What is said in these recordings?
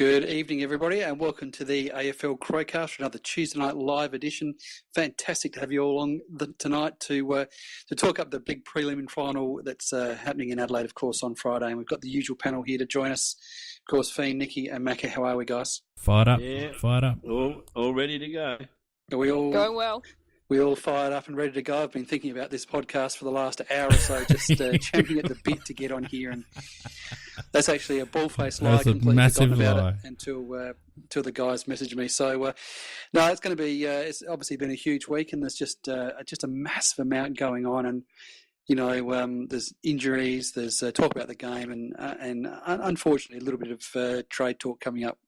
Good evening, everybody, and welcome to the AFL Crowcast, another Tuesday night live edition. Fantastic to have you all on tonight to talk up the big prelim final that's happening in Adelaide, of course, on Friday. And we've got the usual panel here to join us. Of course, Fiend, Nikki, and Macca. How are we, guys? Fired up. Yeah, fired up. All ready to go. Are we all going well? We all fired up and ready to go. I've been thinking about this podcast for the last hour or so, just champing at the bit to get on here, and that's actually a ball-faced lie. That's a completely massive forgotten about lie. it until the guys messaged me. So no, it's going to be. It's obviously been a huge week, and there's just a massive amount going on, and there's injuries, there's talk about the game, and unfortunately a little bit of trade talk coming up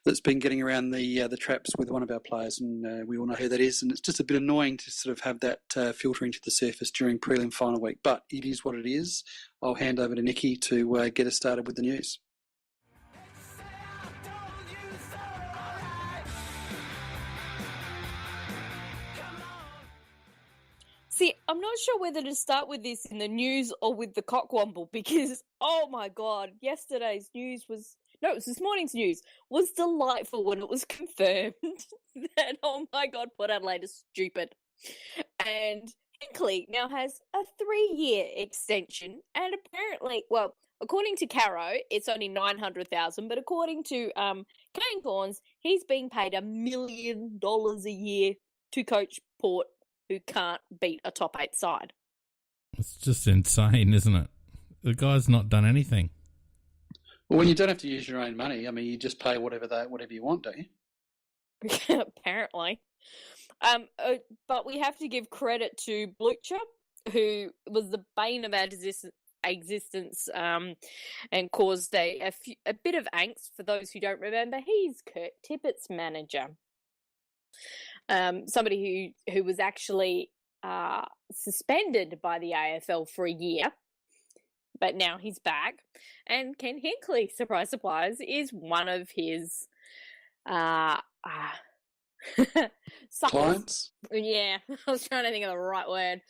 that's been getting around the traps with one of our players, and we all know who that is, and it's just a bit annoying to sort of have that filtering to the surface during prelim final week, but it is what it is. I'll hand over to Nikki to get us started with the news. See, I'm not sure whether to start with this in the news or with the cockwomble because, oh my God, yesterday's news was... No, it was this morning's news was delightful when it was confirmed that, oh my God, Port Adelaide is stupid. And Hinkley now has a 3-year extension, and apparently, well, according to Caro, it's only $900,000, but according to Kane Thorns, he's being paid $1 million a year to coach Port, who can't beat a top 8 side. It's just insane, isn't it? The guy's not done anything. Well, when you don't have to use your own money, I mean, you just pay whatever you want, don't you? Apparently. But we have to give credit to Blucher, who was the bane of our existence and caused a bit of angst for those who don't remember. He's Kurt Tippett's manager. Somebody who was actually suspended by the AFL for a year, but now he's back. And Ken Hinkley, surprise, surprise, is one of his clients. Yeah, I was trying to think of the right word.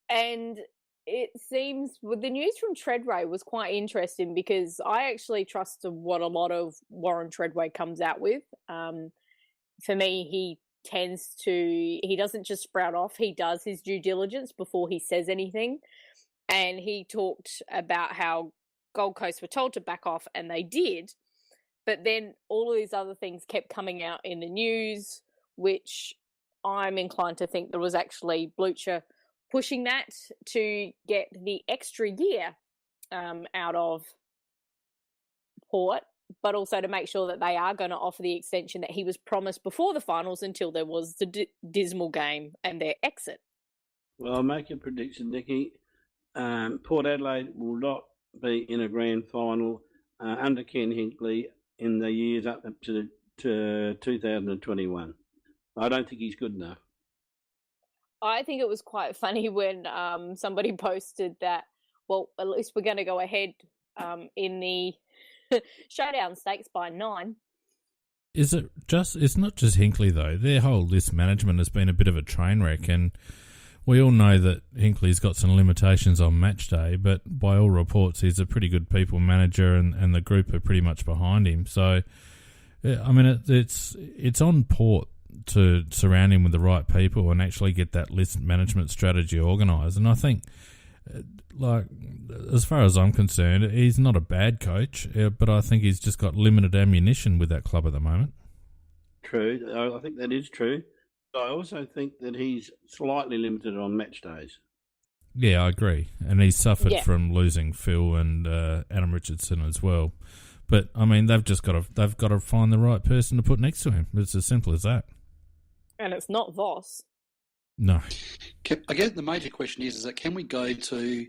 And it seems with the news from Treadway was quite interesting because I actually trust what a lot of Warren Treadway comes out with. For me, he doesn't just sprout off, he does his due diligence before he says anything. And he talked about how Gold Coast were told to back off, and they did. But then all of these other things kept coming out in the news, which I'm inclined to think there was actually Blucher pushing that to get the extra year out of Port, but also to make sure that they are going to offer the extension that he was promised before the finals until there was the dismal game and their exit. Well, I'll make a prediction, Nikki. Port Adelaide will not be in a grand final under Ken Hinkley in the years up to 2021. I don't think he's good enough. I think it was quite funny when somebody posted that, well, at least we're going to go ahead in the showdown stakes by 9. It's not just Hinkley, though. Their whole list management has been a bit of a train wreck, and we all know that Hinkley's got some limitations on match day, but by all reports, he's a pretty good people manager, and the group are pretty much behind him. So, I mean, it's on Port to surround him with the right people and actually get that list management strategy organised. And I think, like, as far as I'm concerned, he's not a bad coach, but I think he's just got limited ammunition with that club at the moment. True. I think that is true. I also think that he's slightly limited on match days. Yeah, I agree. And he's suffered from losing Phil and Adam Richardson as well. But, I mean, they've got to find the right person to put next to him. It's as simple as that. And it's not Voss. No. I guess the major question is that can we go to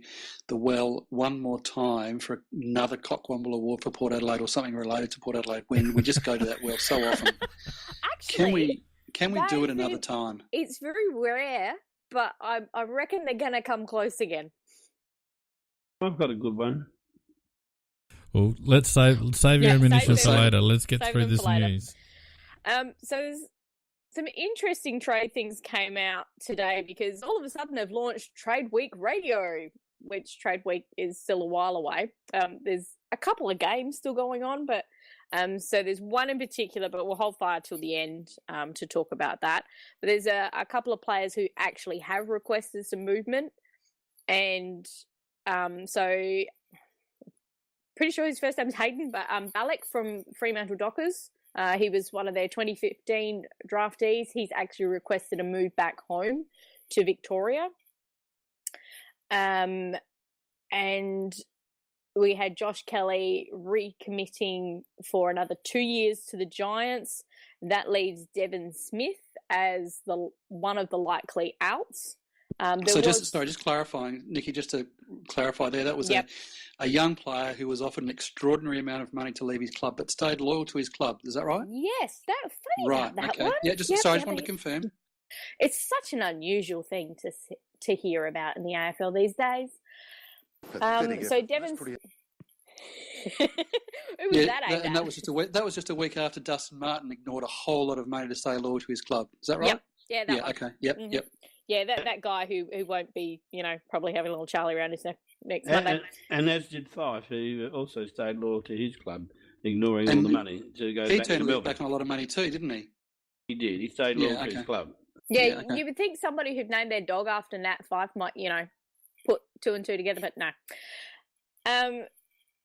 the well one more time for another Cockwomble Award for Port Adelaide or something related to Port Adelaide when we just go to that well so often? Actually, can we do it another time? It's very rare, but I reckon they're going to come close again. I've got a good one. Well, let's save your ammunition for later. Let's get through this news. So some interesting trade things came out today because all of a sudden they've launched Trade Week Radio. which trade week is still a while away. There's a couple of games still going on, but so there's one in particular, but we'll hold fire till the end to talk about that. But there's a couple of players who actually have requested some movement, and so pretty sure his first name's Hayden, but Balak from Fremantle Dockers. He was one of their 2015 draftees. He's actually requested a move back home to Victoria. And we had Josh Kelly recommitting for another 2 years to the Giants. That leaves Devon Smith as one of the likely outs. Just clarifying, Nikki, just to clarify there, that was a young player who was offered an extraordinary amount of money to leave his club, but stayed loyal to his club. Is that right? Yes, that's funny right, about that okay. one. Yeah, just wanted to confirm. It's such an unusual thing to hear about in the AFL these days. So Devon's... Who was that? And that was just a week after Dustin Martin ignored a whole lot of money to stay loyal to his club. Is that right? Yep. Yeah. Okay. Yep. Mm-hmm. Yep. Yeah, that guy who won't be, probably having a little Charlie around his neck next Monday. And as did Fife, who also stayed loyal to his club, ignoring all the money to go back to Melbourne. He turned back on a lot of money too, didn't he? He did. He stayed loyal to his club. Yeah, okay. You would think somebody who'd named their dog after Nat Fife might, put two and two together, but no.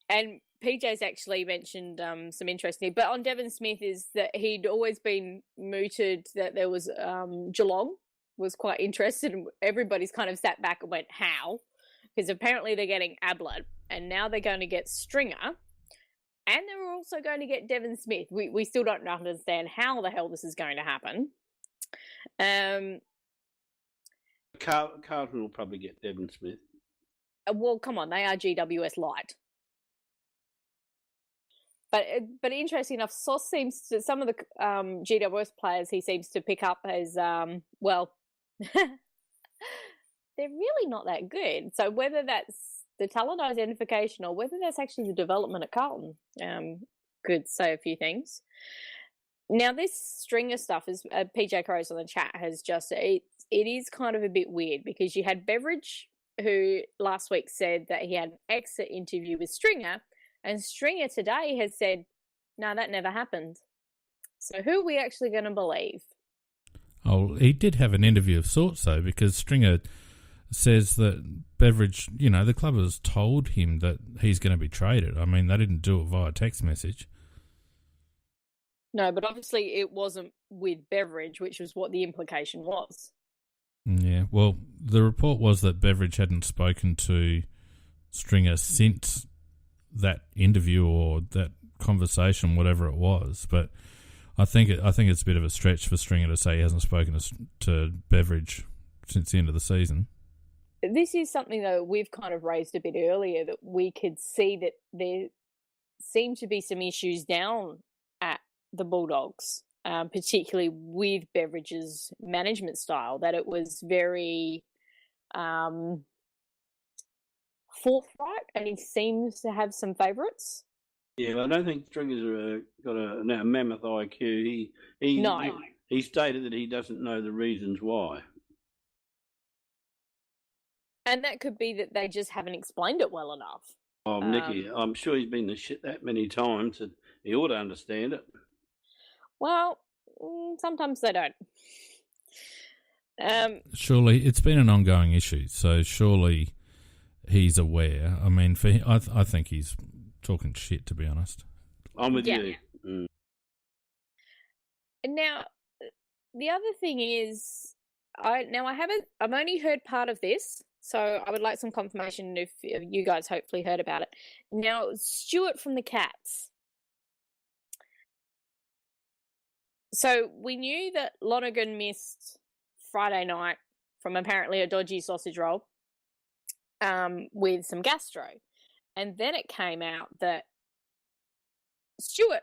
And PJ's actually mentioned some interesting, but on Devon Smith is that he'd always been mooted that there was Geelong was quite interested, and everybody's kind of sat back and went, how? Because apparently they're getting Ablett, and now they're going to get Stringer, and they're also going to get Devon Smith. We still don't understand how the hell this is going to happen. Carlton will probably get Devon Smith. Well, come on, they are GWS light. But interesting enough, Sauce seems to, some of the GWS players he seems to pick up as, they're really not that good. So whether that's the talent identification or whether that's actually the development at Carlton, could say a few things. Now, this Stringer stuff, is PJ Crows on the chat has just, it is kind of a bit weird because you had Beveridge, who last week said that he had an exit interview with Stringer, and Stringer today has said, no, that never happened. So who are we actually going to believe? Oh, he did have an interview of sorts, though, because Stringer says that Beveridge, the club has told him that he's going to be traded. I mean, they didn't do it via text message. No, but obviously it wasn't with Beveridge, which was what the implication was. Yeah, well, the report was that Beveridge hadn't spoken to Stringer since that interview or that conversation, whatever it was. But I think it's a bit of a stretch for Stringer to say he hasn't spoken to Beveridge since the end of the season. This is something, though, we've kind of raised a bit earlier, that we could see that there seem to be some issues down at the Bulldogs, particularly with Beveridge's management style, that it was very forthright, and he seems to have some favourites. Yeah, I don't think Stringer's got a mammoth IQ. He stated that he doesn't know the reasons why. And that could be that they just haven't explained it well enough. Oh, Nicky, I'm sure he's been to shit that many times that he ought to understand it. Well, sometimes they don't. Surely, it's been an ongoing issue, so surely he's aware. I mean, I think he's talking shit, to be honest. I'm with you. Mm. And now, the other thing is, I've only heard part of this, so I would like some confirmation if you guys hopefully heard about it. Now, Stuart from the Cats. So we knew that Lonergan missed Friday night from apparently a dodgy sausage roll with some gastro. And then it came out that Stuart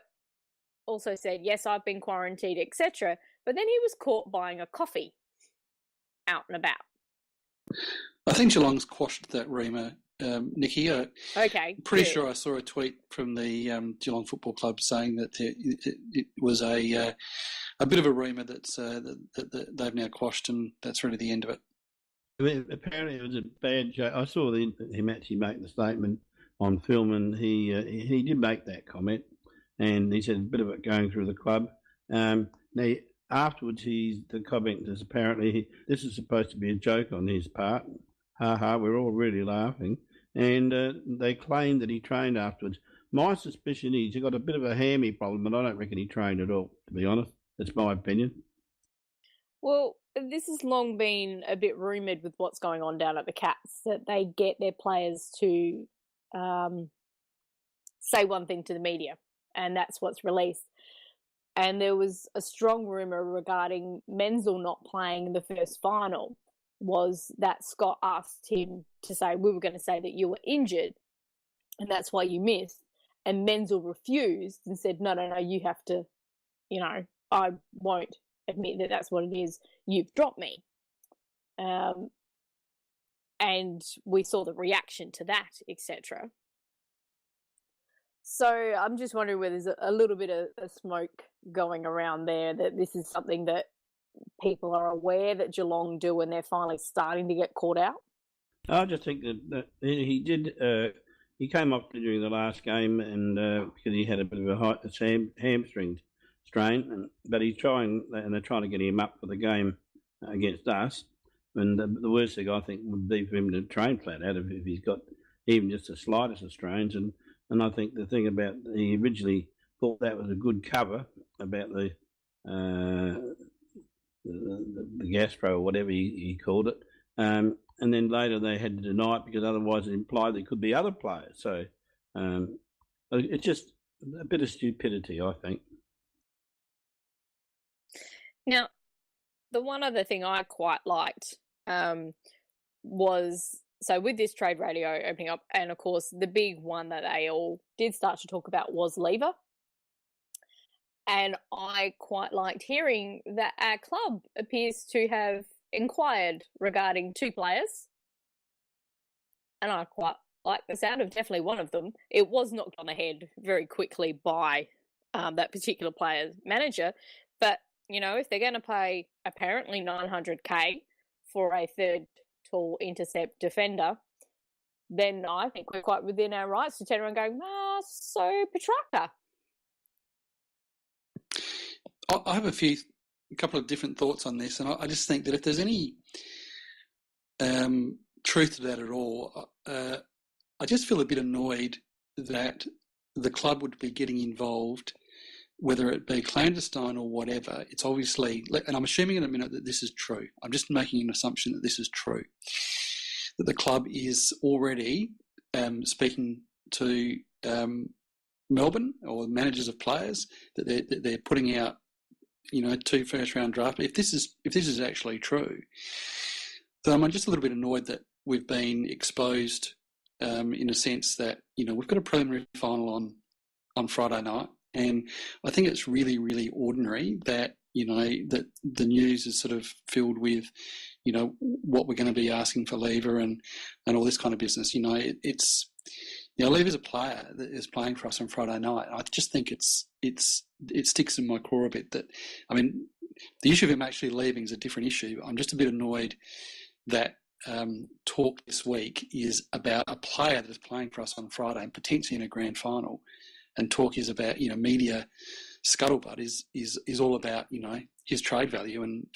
also said, yes, I've been quarantined, etc. But then he was caught buying a coffee out and about. I think Geelong's quashed that rumour, Nikki. Okay. Pretty sure I saw a tweet from the Geelong Football Club saying that it was a bit of a rumour that they've now quashed, and that's really the end of it. apparently it was a bad joke. I saw him actually make the statement on film, and he did make that comment, and he said a bit of it going through the club. Now, afterwards, the comment is apparently this is supposed to be a joke on his part. Ha ha, we're all really laughing. And they claimed that he trained afterwards. My suspicion is he got a bit of a hammy problem, and I don't reckon he trained at all, to be honest. That's my opinion. Well, this has long been a bit rumoured with what's going on down at the Cats, that they get their players to say one thing to the media, and that's what's released. And there was a strong rumour regarding Menzel not playing in the first final, was that Scott asked him to say, we were going to say that you were injured, and that's why you missed. And Menzel refused and said, no, you have to, I won't admit that that's what it is. You've dropped me. And we saw the reaction to that, etc. So I'm just wondering whether there's a little bit of smoke going around there, that this is something that people are aware that Geelong do and they're finally starting to get caught out. I just think that he did. He came off during the last game, and because he had a bit of a hamstring strain, but they're trying to get him up for the game against us. And the worst thing I think would be for him to train flat out if he's got even just the slightest of strains. And I think the thing about he originally thought that was a good cover about the gastro or whatever he called it. And then later they had to deny it because otherwise it implied there could be other players. So it's just a bit of stupidity, I think. Now, the one other thing I quite liked was, so with this trade radio opening up, and of course the big one that they all did start to talk about was Lever. And I quite liked hearing that our club appears to have inquired regarding 2 players. And I quite like the sound of definitely one of them. It was knocked on the head very quickly by that particular player's manager. But, if they're going to pay apparently $900K for a third tall intercept defender, then I think we're quite within our rights to turn around and go, so Petrarca. I have a couple of different thoughts on this, and I just think that if there's any truth to that at all, I just feel a bit annoyed that the club would be getting involved, whether it be clandestine or whatever. It's obviously, and I'm assuming in a minute that this is true. I'm just making an assumption that this is true, that the club is already speaking to Melbourne or managers of players, that they're putting out 2 first-round draft. If this is actually true, then I'm just a little bit annoyed that we've been exposed in a sense that we've got a preliminary final on Friday night, and I think it's really, really ordinary that that the news is sort of filled with what we're going to be asking for Lever and all this kind of business. It's Lever's a player that is playing for us on Friday night. I just think it sticks in my core a bit that, the issue of him actually leaving is a different issue. I'm just a bit annoyed that talk this week is about a player that is playing for us on Friday and potentially in a grand final, and talk is about media scuttlebutt is all about his trade value and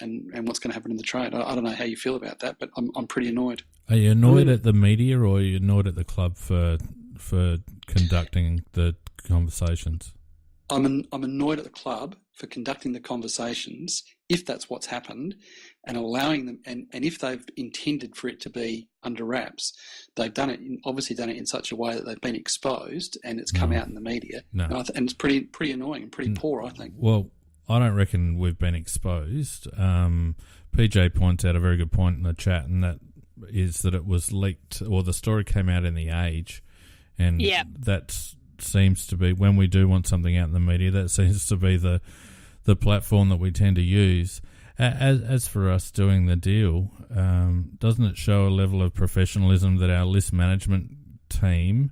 what's going to happen in the trade. I don't know how you feel about that, but I'm pretty annoyed. Are you annoyed at the media, or are you annoyed at the club for conducting the conversations? I'm annoyed at the club for conducting the conversations, if that's what's happened, and allowing them, and if they've intended for it to be under wraps, they've obviously done it in such a way that they've been exposed and it's come out in the media. No. And it's pretty annoying and pretty poor, I think. Well, I don't reckon we've been exposed. PJ points out a very good point in the chat, and that is that it was leaked, or the story came out in The Age, and that seems to be, when we do want something out in the media, that seems to be the platform that we tend to use. As for us doing the deal, doesn't it show a level of professionalism that our list management team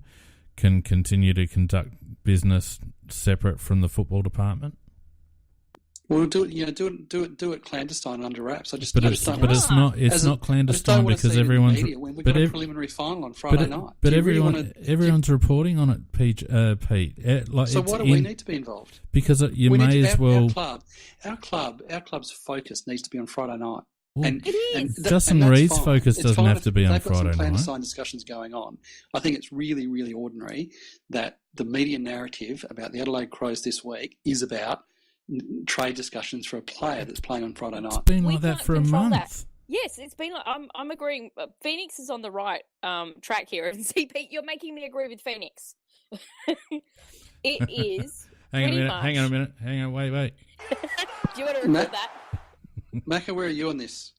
can continue to conduct business separate from the football department? Well, do it clandestine under wraps. It's not clandestine because everyone's. We've got a preliminary final on Friday night. But everyone's reporting on it, Pete. So why do we need to be involved? Because you may as well. Our club's focus needs to be on Friday night. Well, and Justin Reed's focus doesn't have to be on Friday night. They've got some clandestine discussions going on. I think it's really, really ordinary that the media narrative about the Adelaide Crows this week is about trade discussions for a player that's playing on Friday night. It's been like that for a month. That. Yes, it's been like I'm agreeing. Phoenix is on the right track here, and see, Pete, you're making me agree with Phoenix. It is. Hang on a minute. Wait. Do you want to record that? Macca, where are you on this?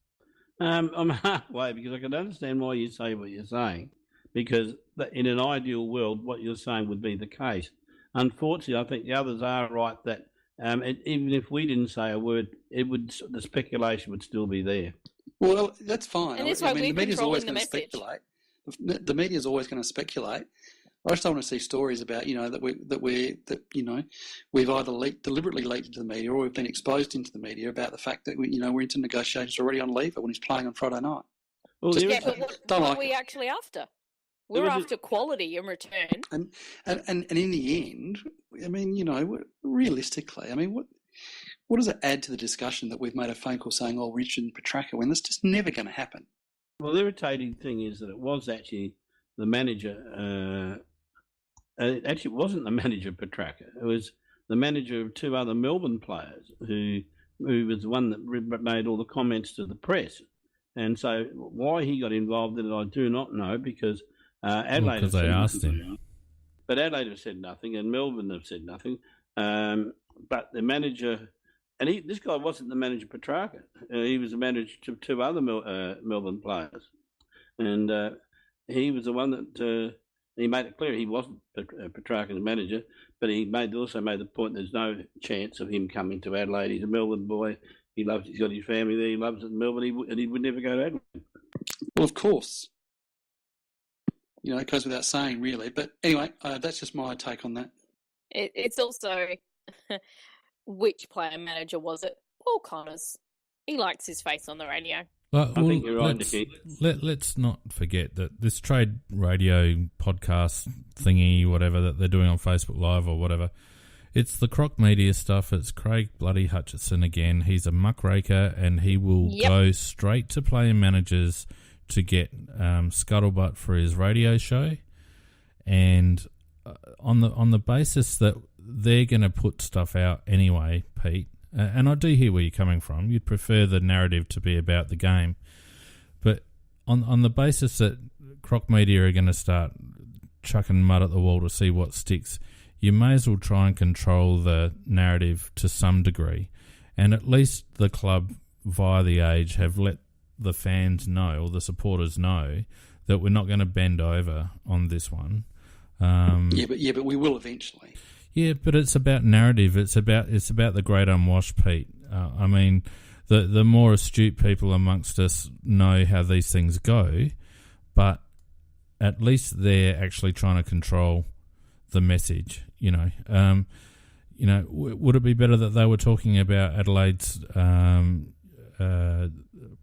I'm halfway because I can understand why you say what you're saying, because in an ideal world, what you're saying would be the case. Unfortunately, I think the others are right that. Even if we didn't say a word, the speculation would still be there. Well, that's fine. And that's why we're controlling the message. Speculate. The media is always going to speculate. I just don't want to see stories about we've either deliberately leaked into the media or we've been exposed into the media about the fact that we're into negotiations already on leave when he's playing on Friday night. Well, but what are we actually after? We're after quality in return. And in the end, I mean, realistically, I mean, what does it add to the discussion that we've made a phone call saying, oh, Richard and Petracca, when that's just never going to happen? Well, the irritating thing is that it was actually the manager. It wasn't the manager Petracca. It was the manager of two other Melbourne players who was the one that made all the comments to the press. And so why he got involved in it, I do not know, because Adelaide because they asked him. But Adelaide have said nothing, and Melbourne have said nothing. But the manager, and this guy wasn't the manager Petracca. He was the manager to two other Melbourne players, and he was the one that he made it clear he wasn't Petracca's manager. But he also made the point there's no chance of him coming to Adelaide. He's a Melbourne boy. He's got his family there. He loves it in Melbourne, and he would never go to Adelaide. Well, of course. It goes without saying, really. But anyway, that's just my take on that. It's also, which player manager was it? Paul Connors. He likes his face on the radio. I think you're right, Nicky. Let's not forget that this trade radio podcast thingy, whatever, that they're doing on Facebook Live or whatever, it's the Croc Media stuff. It's Craig bloody Hutchison again. He's a muckraker, and he will go straight to player managers to get scuttlebutt for his radio show, and on the basis that they're going to put stuff out anyway, Pete. And I do hear where you're coming from. You'd prefer the narrative to be about the game, but on the basis that Croc Media are going to start chucking mud at the wall to see what sticks, you may as well try and control the narrative to some degree, and at least the club via the Age have let the fans know, or the supporters know, that we're not going to bend over on this one. But we will eventually. Yeah, but it's about narrative. It's about the great unwashed, Pete. I mean, the more astute people amongst us know how these things go, but at least they're actually trying to control the message. Would it be better that they were talking about Adelaide's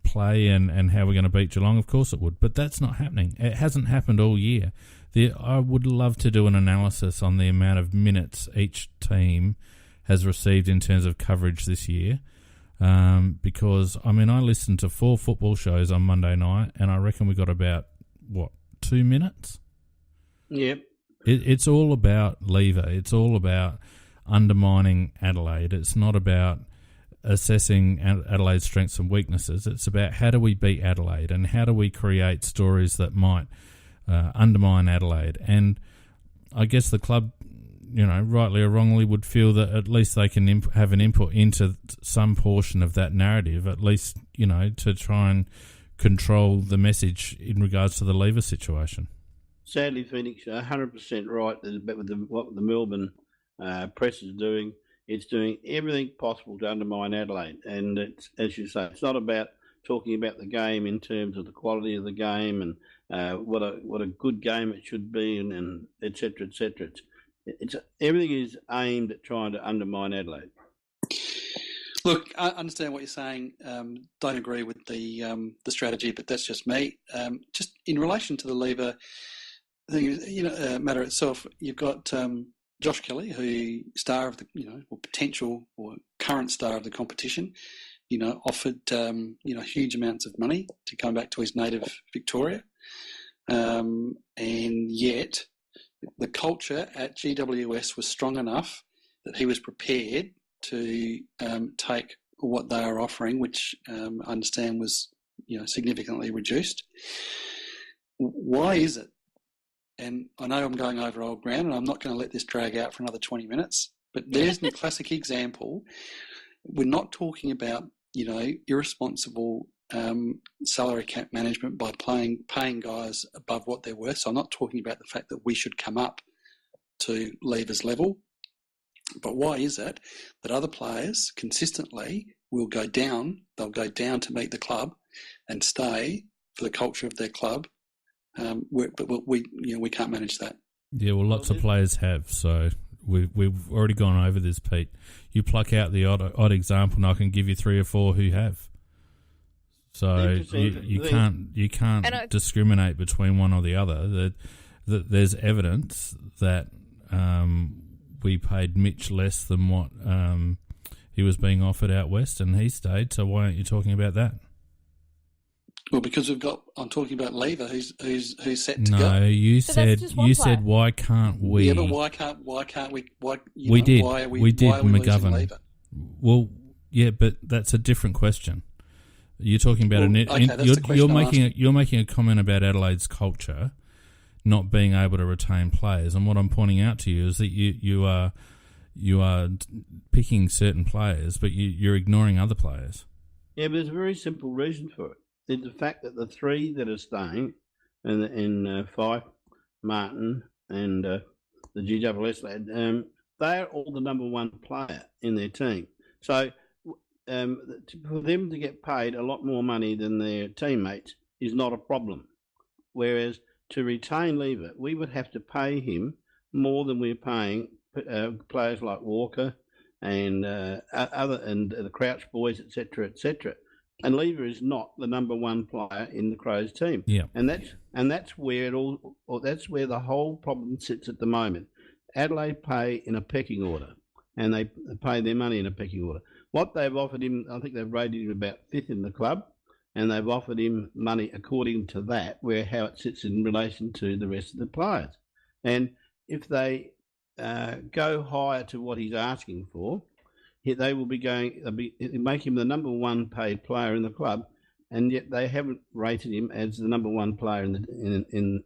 play and how we're going to beat Geelong? Of course it would, but that's not happening. It hasn't happened all year. I would love to do an analysis on the amount of minutes each team has received in terms of coverage this year, because I listened to 4 football shows on Monday night, and I reckon we got about 2 minutes. Yep. It's all about lever. It's all about undermining Adelaide. It's not about assessing Adelaide's strengths and weaknesses. It's about how do we beat Adelaide and how do we create stories that might undermine Adelaide. And I guess the club, rightly or wrongly, would feel that at least they can have an input into some portion of that narrative, at least, to try and control the message in regards to the lever situation. Sadly, Phoenix, 100% right with what the Melbourne press is doing. It's doing everything possible to undermine Adelaide. And it's, as you say, it's not about talking about the game in terms of the quality of the game and what a good game it should be, and et cetera, et cetera. It's everything is aimed at trying to undermine Adelaide. Look, I understand what you're saying. Don't agree with the strategy, but that's just me. Just in relation to the lever thing, matter itself, you've got Josh Kelly, who star of the, or potential or current star of the competition, offered huge amounts of money to come back to his native Victoria, and yet the culture at GWS was strong enough that he was prepared to take what they are offering, which I understand was significantly reduced. Why is it? And I know I'm going over old ground, and I'm not going to let this drag out for another 20 minutes. But there's the classic example. We're not talking about irresponsible salary cap management by paying guys above what they're worth. So I'm not talking about the fact that we should come up to Lever's level. But why is it that other players consistently will go down? They'll go down to meet the club and stay for the culture of their club. But we can't manage that. Yeah, well, lots of players have. So we've already gone over this, Pete. You pluck out the odd example, and I can give you 3 or 4 who have. So you can't discriminate between one or the other. That there's evidence that we paid Mitch less than what he was being offered out west, and he stayed. So why aren't you talking about that? Well, because I'm talking about Lever, who's set to go. No, you said why can't we? Yeah, but why can't we? We did McGovern. Lever? Well, yeah, but that's a different question. You're talking about you're making a comment about Adelaide's culture not being able to retain players, and what I'm pointing out to you is that you are picking certain players, but you're ignoring other players. Yeah, but there's a very simple reason for it. It's the fact that the 3 that are staying, in Fife, Martin, and the GWS lad, they are all the number 1 player in their team. So for them to get paid a lot more money than their teammates is not a problem. Whereas to retain Lever, we would have to pay him more than we're paying players like Walker and the Crouch boys, etc., etc. And Lever is not the number 1 player in the Crows team. Yeah, and that's where that's where the whole problem sits at the moment. Adelaide pay in a pecking order, and they pay their money in a pecking order. What they've offered him, I think they've rated him about 5th in the club, and they've offered him money according to that, how it sits in relation to the rest of the players. And if they go higher to what he's asking for, they will make him the number 1 paid player in the club, and yet they haven't rated him as the number 1 player in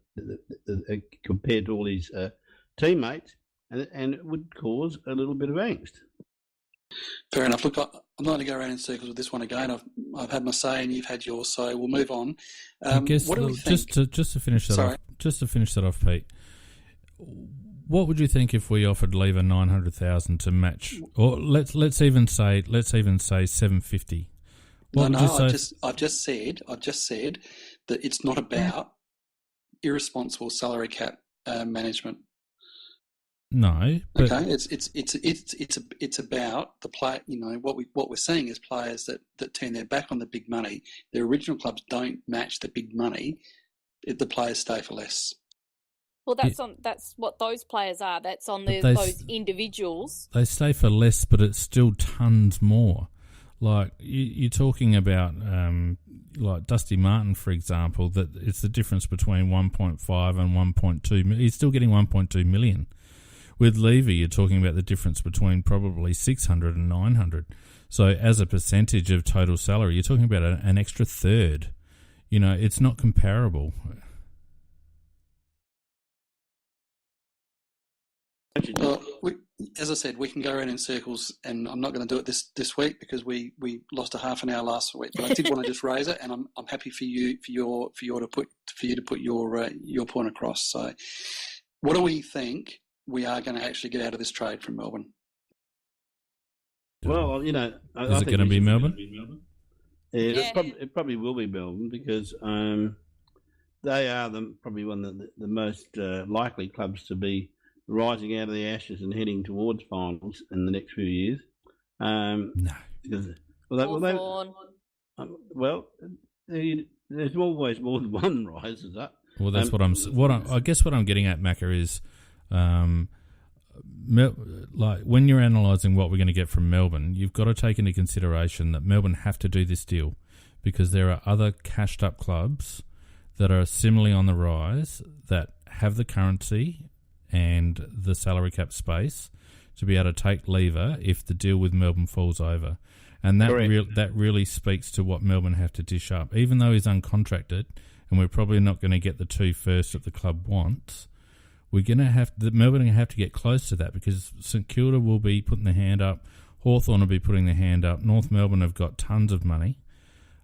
compared to all his teammates, and it would cause a little bit of angst. Fair enough. Look, I'm not going to go around in circles with this one again. I've had my say, and you've had yours, so we'll move on. I guess, what do we think? Just to finish that off, Pete. What would you think if we offered Lever 900,000 to match, or let's even say 750? I've just said that it's not about irresponsible salary cap management. No, but okay, it's about the play. What we're seeing is players that turn their back on the big money. Their original clubs don't match the big money. The players stay for less. Well, that's what those players are. That's on those individuals. They stay for less, but it's still tons more. Like you're talking about, like Dusty Martin, for example. That it's the difference between 1.5 and 1.2 million. He's still getting 1.2 million. With Levy, you're talking about the difference between probably 600 and 900. So as a percentage of total salary, you're talking about an extra third. It's not comparable. Well, as I said, we can go around in circles, and I'm not going to do it this week because we lost a half an hour last week. But I did want to just raise it, and I'm happy for you to put your point across. So, what do we think we are going to actually get out of this trade from Melbourne? Well, is it going to be Melbourne? It probably will be Melbourne because they are probably one of the most likely clubs to be rising out of the ashes and heading towards finals in the next few years. No. Because, there's always more than one rises up. Well, that's I guess what I'm getting at, Macca, is like when you're analysing what we're going to get from Melbourne, you've got to take into consideration that Melbourne have to do this deal because there are other cashed up clubs that are similarly on the rise that have the currency and the salary cap space to be able to take lever if the deal with Melbourne falls over. And that really speaks to what Melbourne have to dish up. Even though he's uncontracted, and we're probably not going to get the 2 first that the club wants, Melbourne are going to have to get close to that because St Kilda will be putting their hand up, Hawthorn will be putting their hand up, North Melbourne have got tons of money,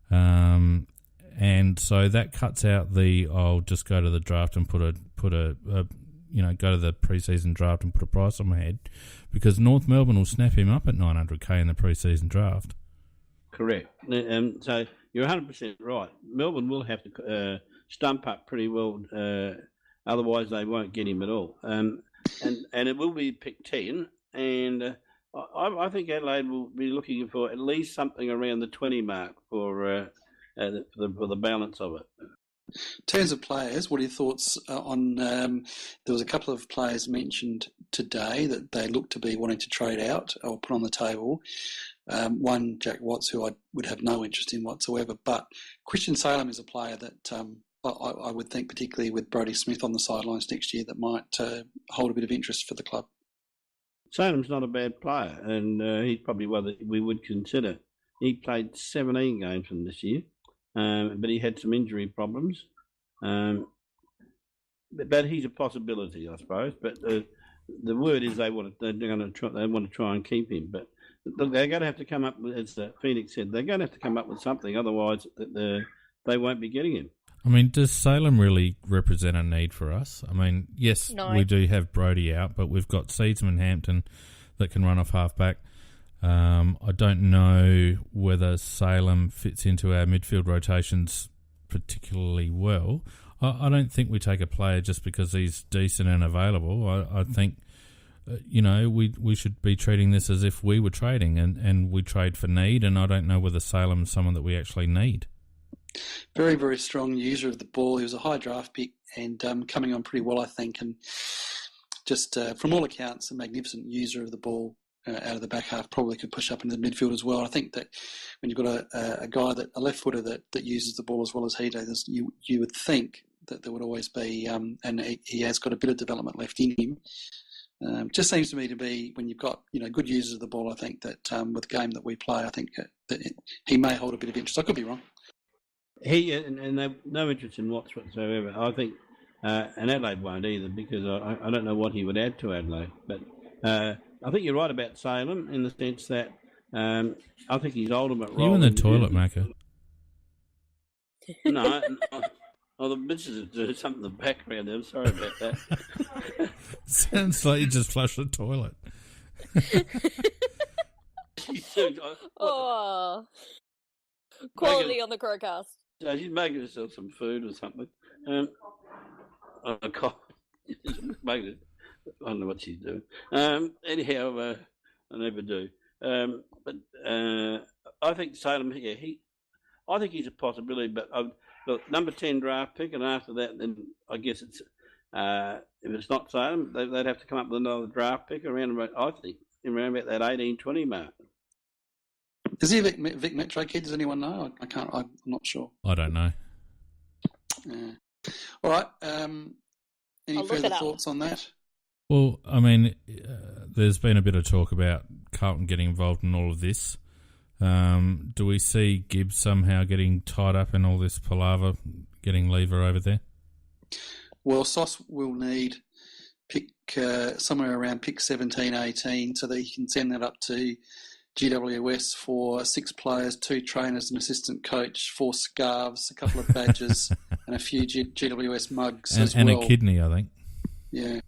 and so that cuts out I'll just go to the draft and go to the pre-season draft and put a price on my head, because North Melbourne will snap him up at $900K in the pre-season draft. Correct. So you're 100% right. Melbourne will have to stump up pretty well, otherwise they won't get him at all. And it will be pick 10, and I think Adelaide will be looking for at least something around the 20 mark for the balance of it. In terms of players, what are your thoughts on there was a couple of players mentioned today that they look to be wanting to trade out or put on the table. One, Jack Watts, who I would have no interest in whatsoever, but Christian Salem is a player that I would think, particularly with Brodie Smith on the sidelines next year, that might hold a bit of interest for the club. Salem's not a bad player, and he's probably one that we would consider. He played 17 games from this year. But he had some injury problems. But he's a possibility, I suppose. But the word is they want to try and keep him. But they're going to have to come up with, as Phoenix said, they're going to have to come up with something. Otherwise, they won't be getting him. I mean, does Salem really represent a need for us? I mean, yes, we do have Brodie out, but we've got Seedsman Hampton that can run off halfback. I don't know whether Salem fits into our midfield rotations particularly well. I don't think we take a player just because he's decent and available. I think, we should be treating this as if we were trading and we trade for need, and I don't know whether Salem's someone that we actually need. Very, very strong user of the ball. He was a high draft pick and coming on pretty well, I think, and just from all accounts, a magnificent user of the ball. Out of the back half, probably could push up into the midfield as well. I think that when you've got a guy a left footer that uses the ball as well as he does, you would think that there would always be, and he has got a bit of development left in him. Just seems to me to be when you've got good users of the ball. I think that with the game that we play, I think that he may hold a bit of interest. I could be wrong. He and they've no interest in Watts whatsoever. I think, and Adelaide won't either because I don't know what he would add to Adelaide, but. I think you're right about Salem in the sense that I think his ultimate role... You in the toilet, Macca? No. The bitches do something in the background there. I'm sorry about that. Sounds like you just flushed the toilet. Quality on the Crowcast. So she's making herself some food or something. I don't know what she's doing. Anyhow, I never do. But I think Salem, I think he's a possibility. But look, number 10 draft pick, and after that, then I guess it's if it's not Salem, they'd have to come up with another draft pick around about that 18-20 mark. Is he a Vic Metro kid? Does anyone know? I'm not sure. I don't know. All right. Any further thoughts on that? Well, I mean, there's been a bit of talk about Carlton getting involved in all of this. Do we see Gibbs somehow getting tied up in all this palaver, getting lever over there? Well, Sauce will need pick somewhere around pick 17, 18, so that he can send that up to GWS for 6 players, 2 trainers, an assistant coach, 4 scarves, a couple of badges, and a few GWS mugs as well. And a kidney, I think. Yeah.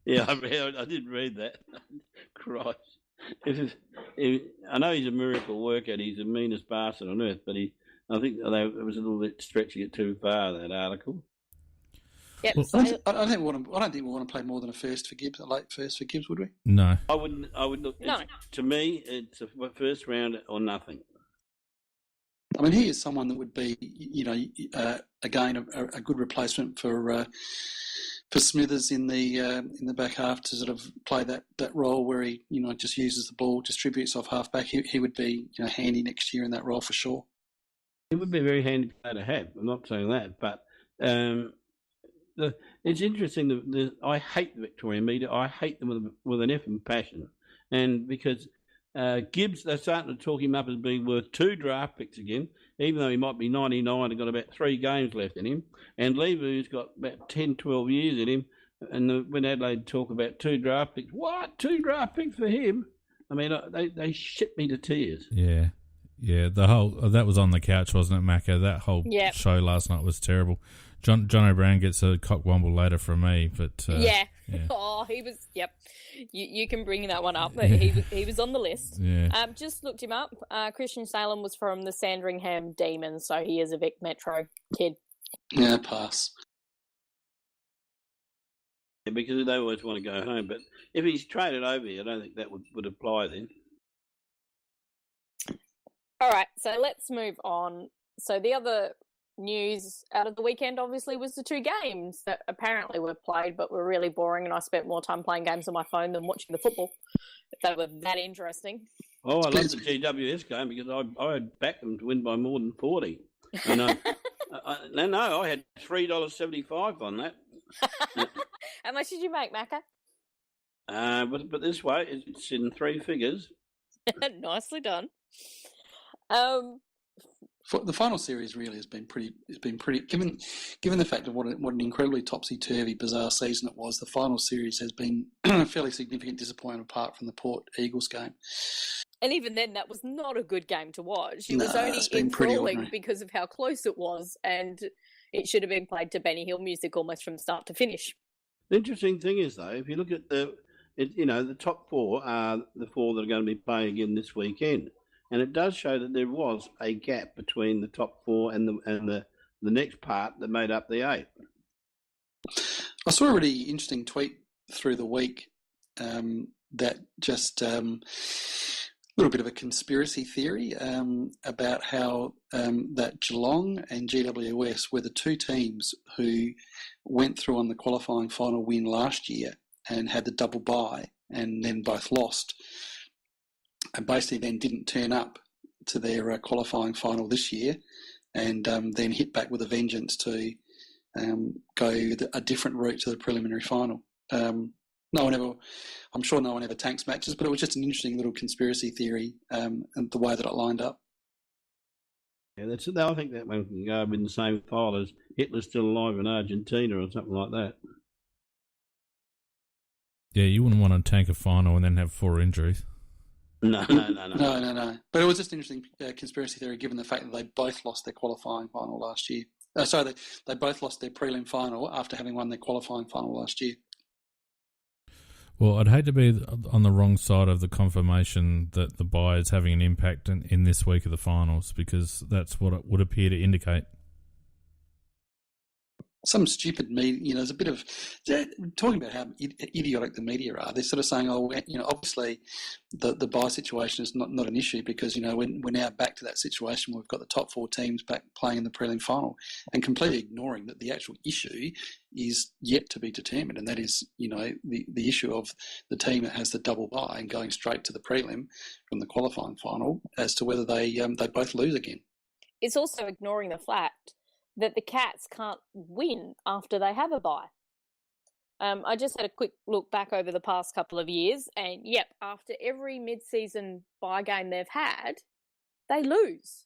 Yeah, I did read that. Christ. I know he's a miracle worker. He's the meanest bastard on earth, but I think it was a little bit stretching it too far, that article. Yep. Well, So, I don't think we want to play more than a first for Gibbs, a late first for Gibbs, would we? No. I would look. No. To me, it's a first round or nothing. I mean, he is someone that would be, again, a good replacement for Smithers in the back half to sort of play that role where he, just uses the ball, distributes off half back. He would be, handy next year in that role for sure. It would be a very handy player to have. I'm not saying that, but it's interesting. I hate the Victorian media. I hate them with an effing passion, and because Gibbs, they're starting to talk him up as being worth 2 draft picks again, even though he might be 99 and got about 3 games left in him. And Levu's got about 10, 12 years in him. And when Adelaide talk about 2 draft picks, what? 2 draft picks for him? I mean, they shit me to tears. Yeah. Yeah, the whole that was on the couch, wasn't it, Macca? That whole show last night was terrible. John O'Brien gets a cockwomble later from me, but yeah. Oh, he was. Yep, you can bring that one up. He was on the list. Yeah. Just looked him up. Christian Salem was from the Sandringham Demons, so he is a Vic Metro kid. Yeah, pass. Yeah, because they always want to go home, but if he's traded over here, I don't think that would apply then. All right, so let's move on. So the other news out of the weekend, obviously, was the 2 games that apparently were played but were really boring, and I spent more time playing games on my phone than watching the football, if they were that interesting. Oh, I love the GWS game because I had backed them to win by more than 40. And I had $3.75 on that. How much did you make, Macca? But this way, it's in 3 figures. Nicely done. The final series really has been pretty. Given the fact of what an incredibly topsy-turvy, bizarre season it was. The final series has been a fairly significant disappointment apart from the Port Eagles game. And even then, that was not a good game to watch. It was only enthralling because of how close it was, and it should have been played to Benny Hill music almost from start to finish. The interesting thing is, though, if you look at the top 4 are the 4 that are going to be playing again this weekend. And it does show that there was a gap between the top 4 and the next part that made up the 8. I saw a really interesting tweet through the week that just a little bit of a conspiracy theory about how that Geelong and GWS were the 2 teams who went through on the qualifying final win last year and had the double bye and then both lost. And basically then didn't turn up to their qualifying final this year and then hit back with a vengeance to go a different route to the preliminary final. I'm sure no one ever tanks matches, but it was just an interesting little conspiracy theory and the way that it lined up. Yeah, I think that one can go in the same file as Hitler's still alive in Argentina or something like that. Yeah, you wouldn't want to tank a final and then have 4 injuries. No. But it was just an interesting conspiracy theory given the fact that they both lost their qualifying final last year. They both lost their prelim final after having won their qualifying final last year. Well, I'd hate to be on the wrong side of the confirmation that the bye is having an impact in this week of the finals because that's what it would appear to indicate. Some stupid media, there's a bit of talking about how idiotic the media are. They're sort of saying, obviously the bye situation is not an issue because, we're now back to that situation where we've got the top 4 teams back playing in the prelim final and completely ignoring that the actual issue is yet to be determined. And that is, the issue of the team that has the double bye and going straight to the prelim from the qualifying final as to whether they both lose again. It's also ignoring the fact that the Cats can't win after they have a bye. I just had a quick look back over the past couple of years, and after every mid-season bye game they've had, they lose.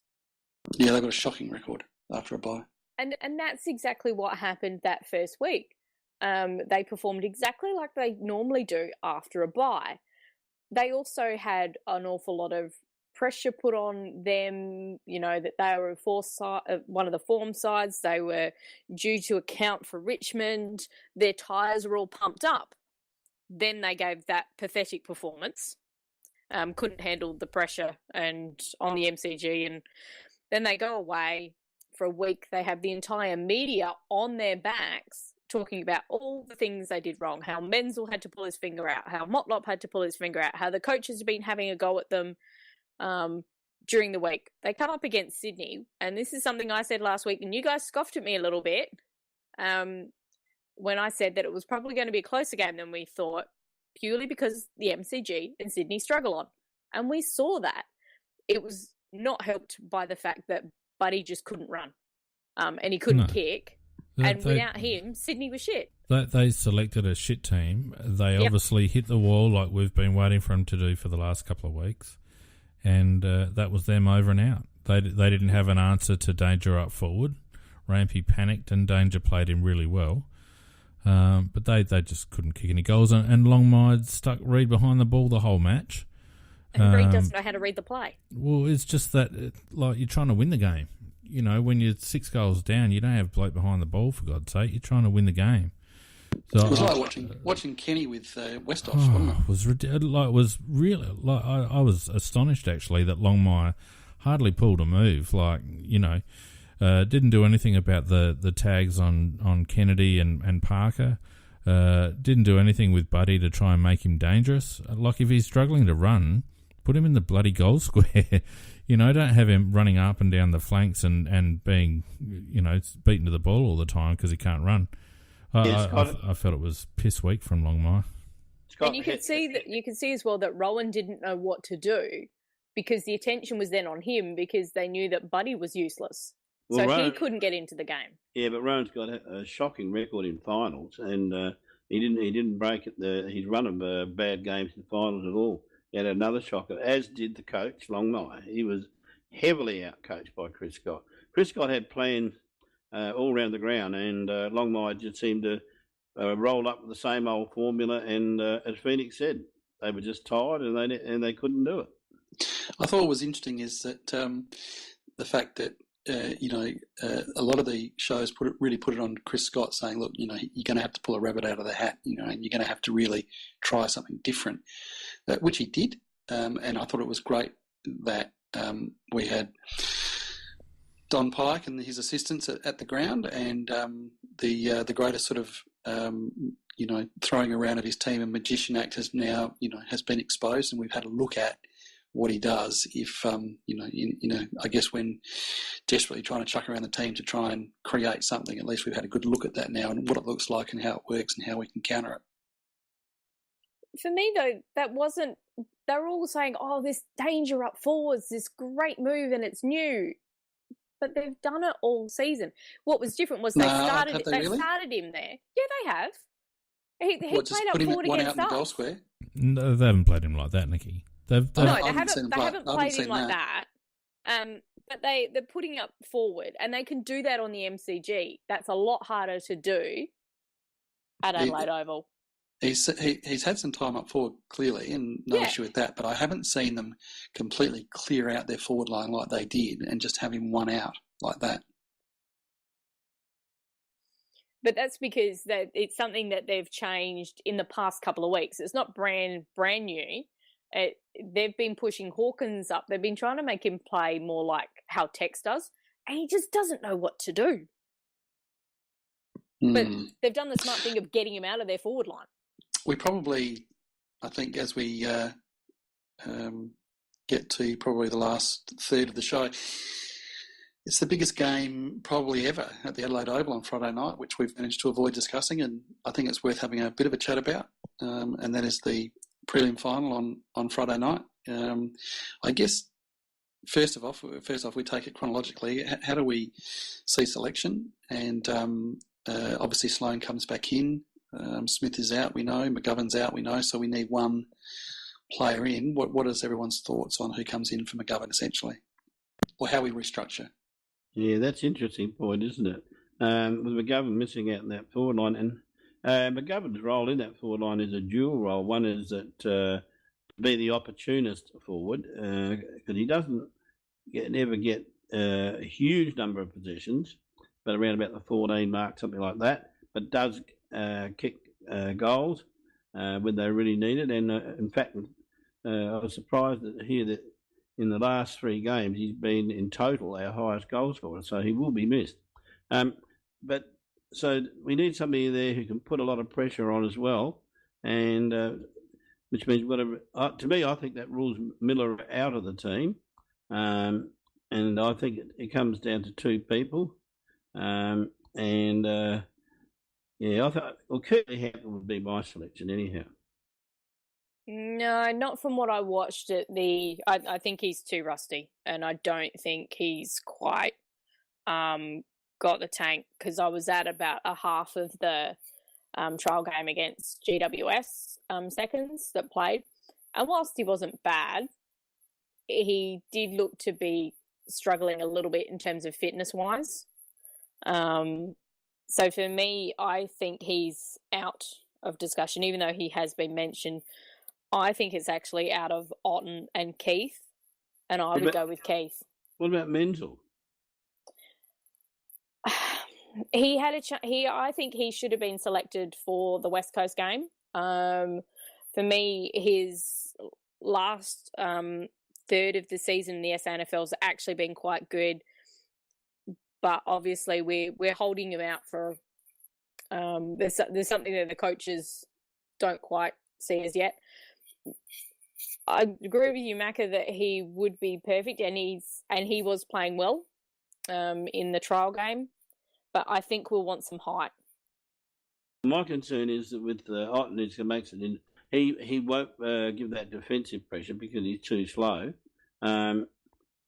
Yeah, they've got a shocking record after a bye. And that's exactly what happened that first week. They performed exactly like they normally do after a bye. They also had an awful lot of pressure put on them, that they were one of the form sides. They were due to account for Richmond. Their tyres were all pumped up. Then they gave that pathetic performance, couldn't handle the pressure and on the MCG, and then they go away for a week. They have the entire media on their backs talking about all the things they did wrong, how Menzel had to pull his finger out, how Motlop had to pull his finger out, how the coaches have been having a go at them during the week. They come up against Sydney, and this is something I said last week, and you guys scoffed at me a little bit when I said that it was probably going to be a closer game than we thought, purely because the MCG and Sydney struggle on. And we saw that. It was not helped by the fact that Buddy just couldn't run and he couldn't kick. Without him, Sydney was shit. They selected a shit team. They obviously hit the wall like we've been waiting for them to do for the last couple of weeks. And that was them over and out. They didn't have an answer to Danger up forward. Rampy panicked and Danger played him really well. But they just couldn't kick any goals. And Longmire stuck Reid behind the ball the whole match. And Reid doesn't know how to read the play. Well, it's just that like you're trying to win the game. You know, when you're 6 goals down, you don't have bloke behind the ball, for God's sake. You're trying to win the game. So it was like watching Kenny with Westhoff, wasn't it? It was really I was astonished actually that Longmire hardly pulled a move. Like, you know, didn't do anything about the tags on Kennedy and Parker. Didn't do anything with Buddy to try and make him dangerous. Like, if he's struggling to run, put him in the bloody goal square. You know, don't have him running up and down the flanks and being, you know, beaten to the ball all the time because he can't run. I felt it was piss weak from Longmire. And you can see as well that Rowan didn't know what to do because the attention was then on him because they knew that Buddy was useless. Well, so he couldn't get into the game. Yeah, but Rowan's got a shocking record in finals, and he didn't break his run of bad games in finals at all. He had another shocker, as did the coach, Longmire. He was heavily out-coached by Chris Scott. Chris Scott had plans all around the ground, and Longmire just seemed to roll up with the same old formula. And as Phoenix said, they were just tired, and they couldn't do it. I thought what was interesting is that the fact that a lot of the shows really put it on Chris Scott, saying, "Look, you know, you're going to have to pull a rabbit out of the hat, you know, and you're going to have to really try something different," which he did. And I thought it was great that we had Don Pike and his assistants at the ground, and the greatest sort of throwing around of his team and magician act has now has been exposed, and we've had a look at what he does if I guess when desperately trying to chuck around the team to try and create something. At least we've had a good look at that now and what it looks like and how it works and how we can counter it. For me though, that wasn't. They were all saying, "Oh, this danger up forwards, this great move, and it's new." But they've done it all season. What was different was they started him there. Yeah, they have. He played up forward against us. Goal square? No, they haven't played him like that, Nikki. They haven't played him like that. But they're putting up forward, and they can do that on the MCG. That's a lot harder to do at Adelaide Oval. He's had some time up forward, clearly, and no issue with that, but I haven't seen them completely clear out their forward line like they did and just have him one out like that. But that's because it's something that they've changed in the past couple of weeks. It's not brand new. They've been pushing Hawkins up. They've been trying to make him play more like how Tex does, and he just doesn't know what to do. But they've done the smart thing of getting him out of their forward line. We probably, I think, as we get to probably the last third of the show, it's the biggest game probably ever at the Adelaide Oval on Friday night, which we've managed to avoid discussing, and I think it's worth having a bit of a chat about, and that is the Prelim Final on Friday night. I guess first off, we take it chronologically. How do we see selection? And obviously Sloane comes back in. Smith is out, we know. McGovern's out, we know. So we need one player in. What is everyone's thoughts on who comes in for McGovern, essentially, or how we restructure? Yeah, that's an interesting point, isn't it? With McGovern missing out in that forward line, and McGovern's role in that forward line is a dual role. One is that be the opportunist forward, because he doesn't never get a huge number of positions, but around about the 14 mark, something like that, but does kick goals when they really need it. And in fact, I was surprised to hear that in the last 3 games he's been in total our highest goal scorer, so he will be missed. But so we need somebody there who can put a lot of pressure on as well, and which means whatever. To me, I think that rules Miller out of the team, and I think it comes down to two people, yeah, I thought Curtly Hampton would be my selection anyhow. No, not from what I watched at I think he's too rusty, and I don't think he's quite got the tank, because I was at about a half of the trial game against GWS seconds that played, and whilst he wasn't bad, he did look to be struggling a little bit in terms of fitness-wise. So for me, I think he's out of discussion, even though he has been mentioned. I think it's actually out of Otten and Keith, and I would go with Keith. What about Menzel? He had I think he should have been selected for the West Coast game. For me, his last third of the season in the SANFL has actually been quite good, but obviously we're holding him out for. There's something that the coaches don't quite see as yet. I agree with you, Macca, that he would be perfect, and he was playing well in the trial game, but I think we'll want some height. My concern is that with Otten, who makes it in, he won't give that defensive pressure because he's too slow, and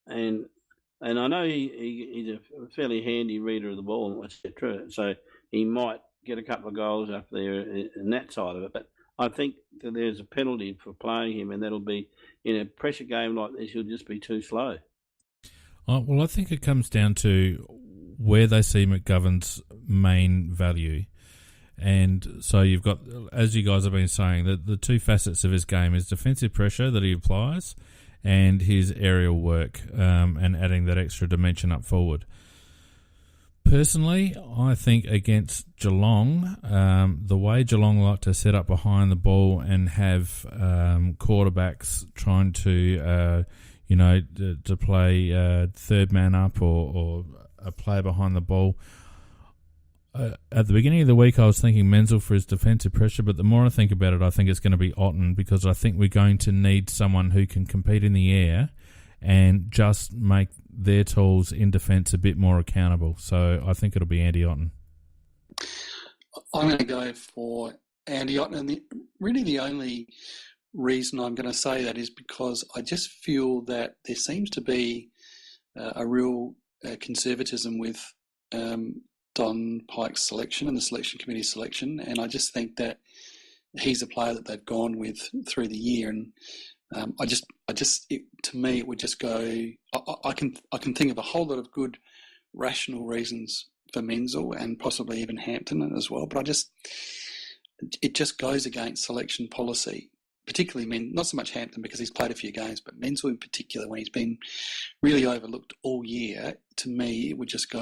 I know he's a fairly handy reader of the ball, etc. So he might get a couple of goals up there in that side of it, but I think that there's a penalty for playing him, and that'll be, in a pressure game like this, he'll just be too slow. Well, I think it comes down to where they see McGovern's main value. And so you've got, as you guys have been saying, the two facets of his game is defensive pressure that he applies and his aerial work, and adding that extra dimension up forward. Personally, I think against Geelong, the way Geelong like to set up behind the ball and have quarterbacks trying to, to play third man up or a player behind the ball. At the beginning of the week, I was thinking Menzel for his defensive pressure, but the more I think about it, I think it's going to be Otten, because I think we're going to need someone who can compete in the air and just make their tools in defence a bit more accountable. So I think it'll be Andy Otten. I'm going to go for Andy Otten, and really the only reason I'm going to say that is because I just feel that there seems to be a real conservatism with Don Pike's selection and the selection committee selection, and I just think that he's a player that they've gone with through the year, and to me, it would just go. I can think of a whole lot of good, rational reasons for Menzel and possibly even Hampton as well. But it just goes against selection policy, particularly not so much Hampton because he's played a few games, but Menzel in particular, when he's been really overlooked all year. To me, it would just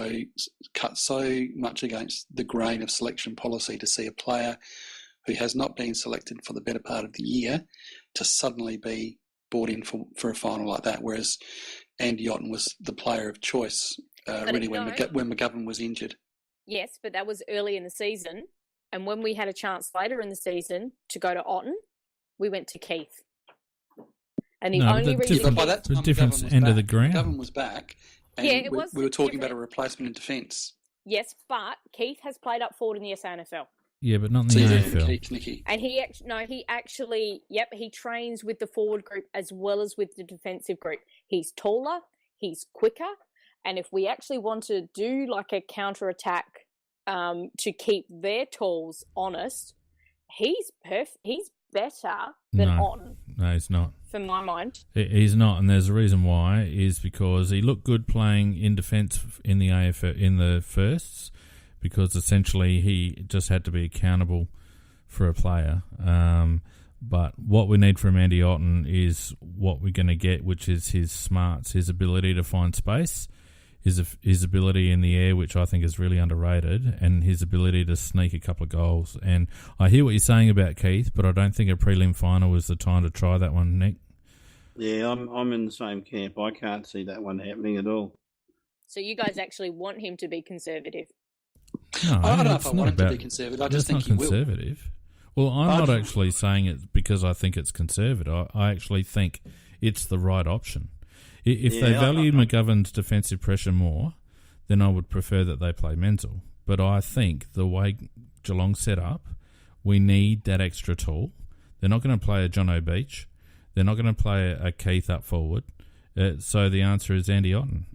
cut so much against the grain of selection policy to see a player who has not been selected for the better part of the year to suddenly be brought in for a final like that, whereas Andy Otten was the player of choice when McGovern was injured. Yes, but that was early in the season, and when we had a chance later in the season to go to Otten, we went to Keith. And only reason by that time, the different end of the ground. McGovern was back, and we were talking about a replacement in defence. Yes, but Keith has played up forward in the SANFL. Yeah, but not in the AFL. Nicky. And he trains with the forward group as well as with the defensive group. He's taller, he's quicker, and if we actually want to do like a counter-attack to keep their tools honest, he's better than Otten. No, he's not. From my mind. He's not, and there's a reason why, is because he looked good playing in defence in the AFL in the firsts, because essentially he just had to be accountable for a player. But what we need from Andy Otten is what we're going to get, which is his smarts, his ability to find space, his ability in the air, which I think is really underrated, and his ability to sneak a couple of goals. And I hear what you're saying about Keith, but I don't think a prelim final is the time to try that one, Nick. Yeah, I'm in the same camp. I can't see that one happening at all. So you guys actually want him to be conservative? No, I don't know if it's I not want him to about- be conservative. I That's just think not he will. conservative. Well, I'm not actually saying it because I think it's conservative. I actually think it's the right option. If they value McGovern's defensive pressure more, then I would prefer that they play Menzel. But I think the way Geelong set up, we need that extra tool. They're not going to play a John O'Beach. They're not going to play a Keith up forward. So the answer is Andy Otten.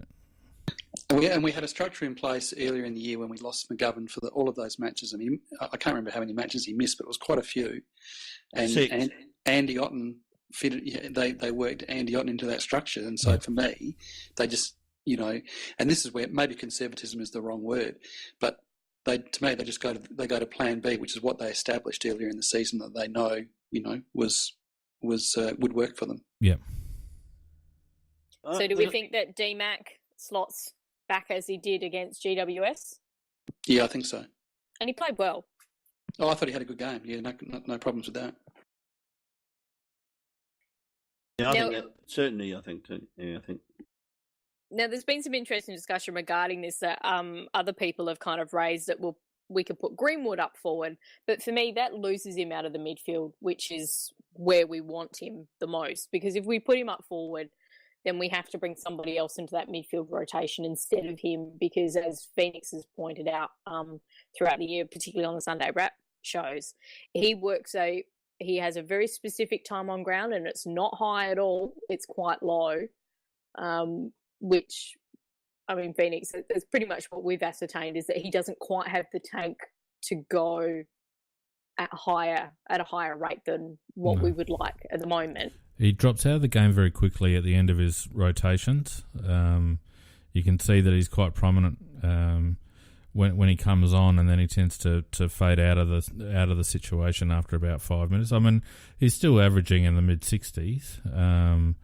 And we had a structure in place earlier in the year when we lost McGovern for all of those matches. I mean, I can't remember how many matches he missed, but it was quite a few. And Andy Otten fitted. Yeah, they worked Andy Otten into that structure, and so for me, they just and this is where maybe conservatism is the wrong word, but they just go to Plan B, which is what they established earlier in the season that they know was would work for them. Yeah. So do we think that DMAC slots back as he did against GWS? Yeah, I think so. And he played well. Oh, I thought he had a good game. Yeah, no problems with that. Yeah, I think that certainly. I think too. Yeah, I think. Now, there's been some interesting discussion regarding this that other people have kind of raised that we could put Greenwood up forward, but for me, that loses him out of the midfield, which is where we want him the most. Because if we put him up forward, then we have to bring somebody else into that midfield rotation instead of him, because as Phoenix has pointed out throughout the year, particularly on the Sunday Wrap shows, he has a very specific time on ground, and it's not high at all. It's quite low, which, I mean, Phoenix, it's pretty much what we've ascertained is that he doesn't quite have the tank to go at a higher rate than what we would like at the moment. He drops out of the game very quickly at the end of his rotations. You can see that he's quite prominent when he comes on, and then he tends to fade out of the situation after about 5 minutes. I mean, he's still averaging in the mid-60s,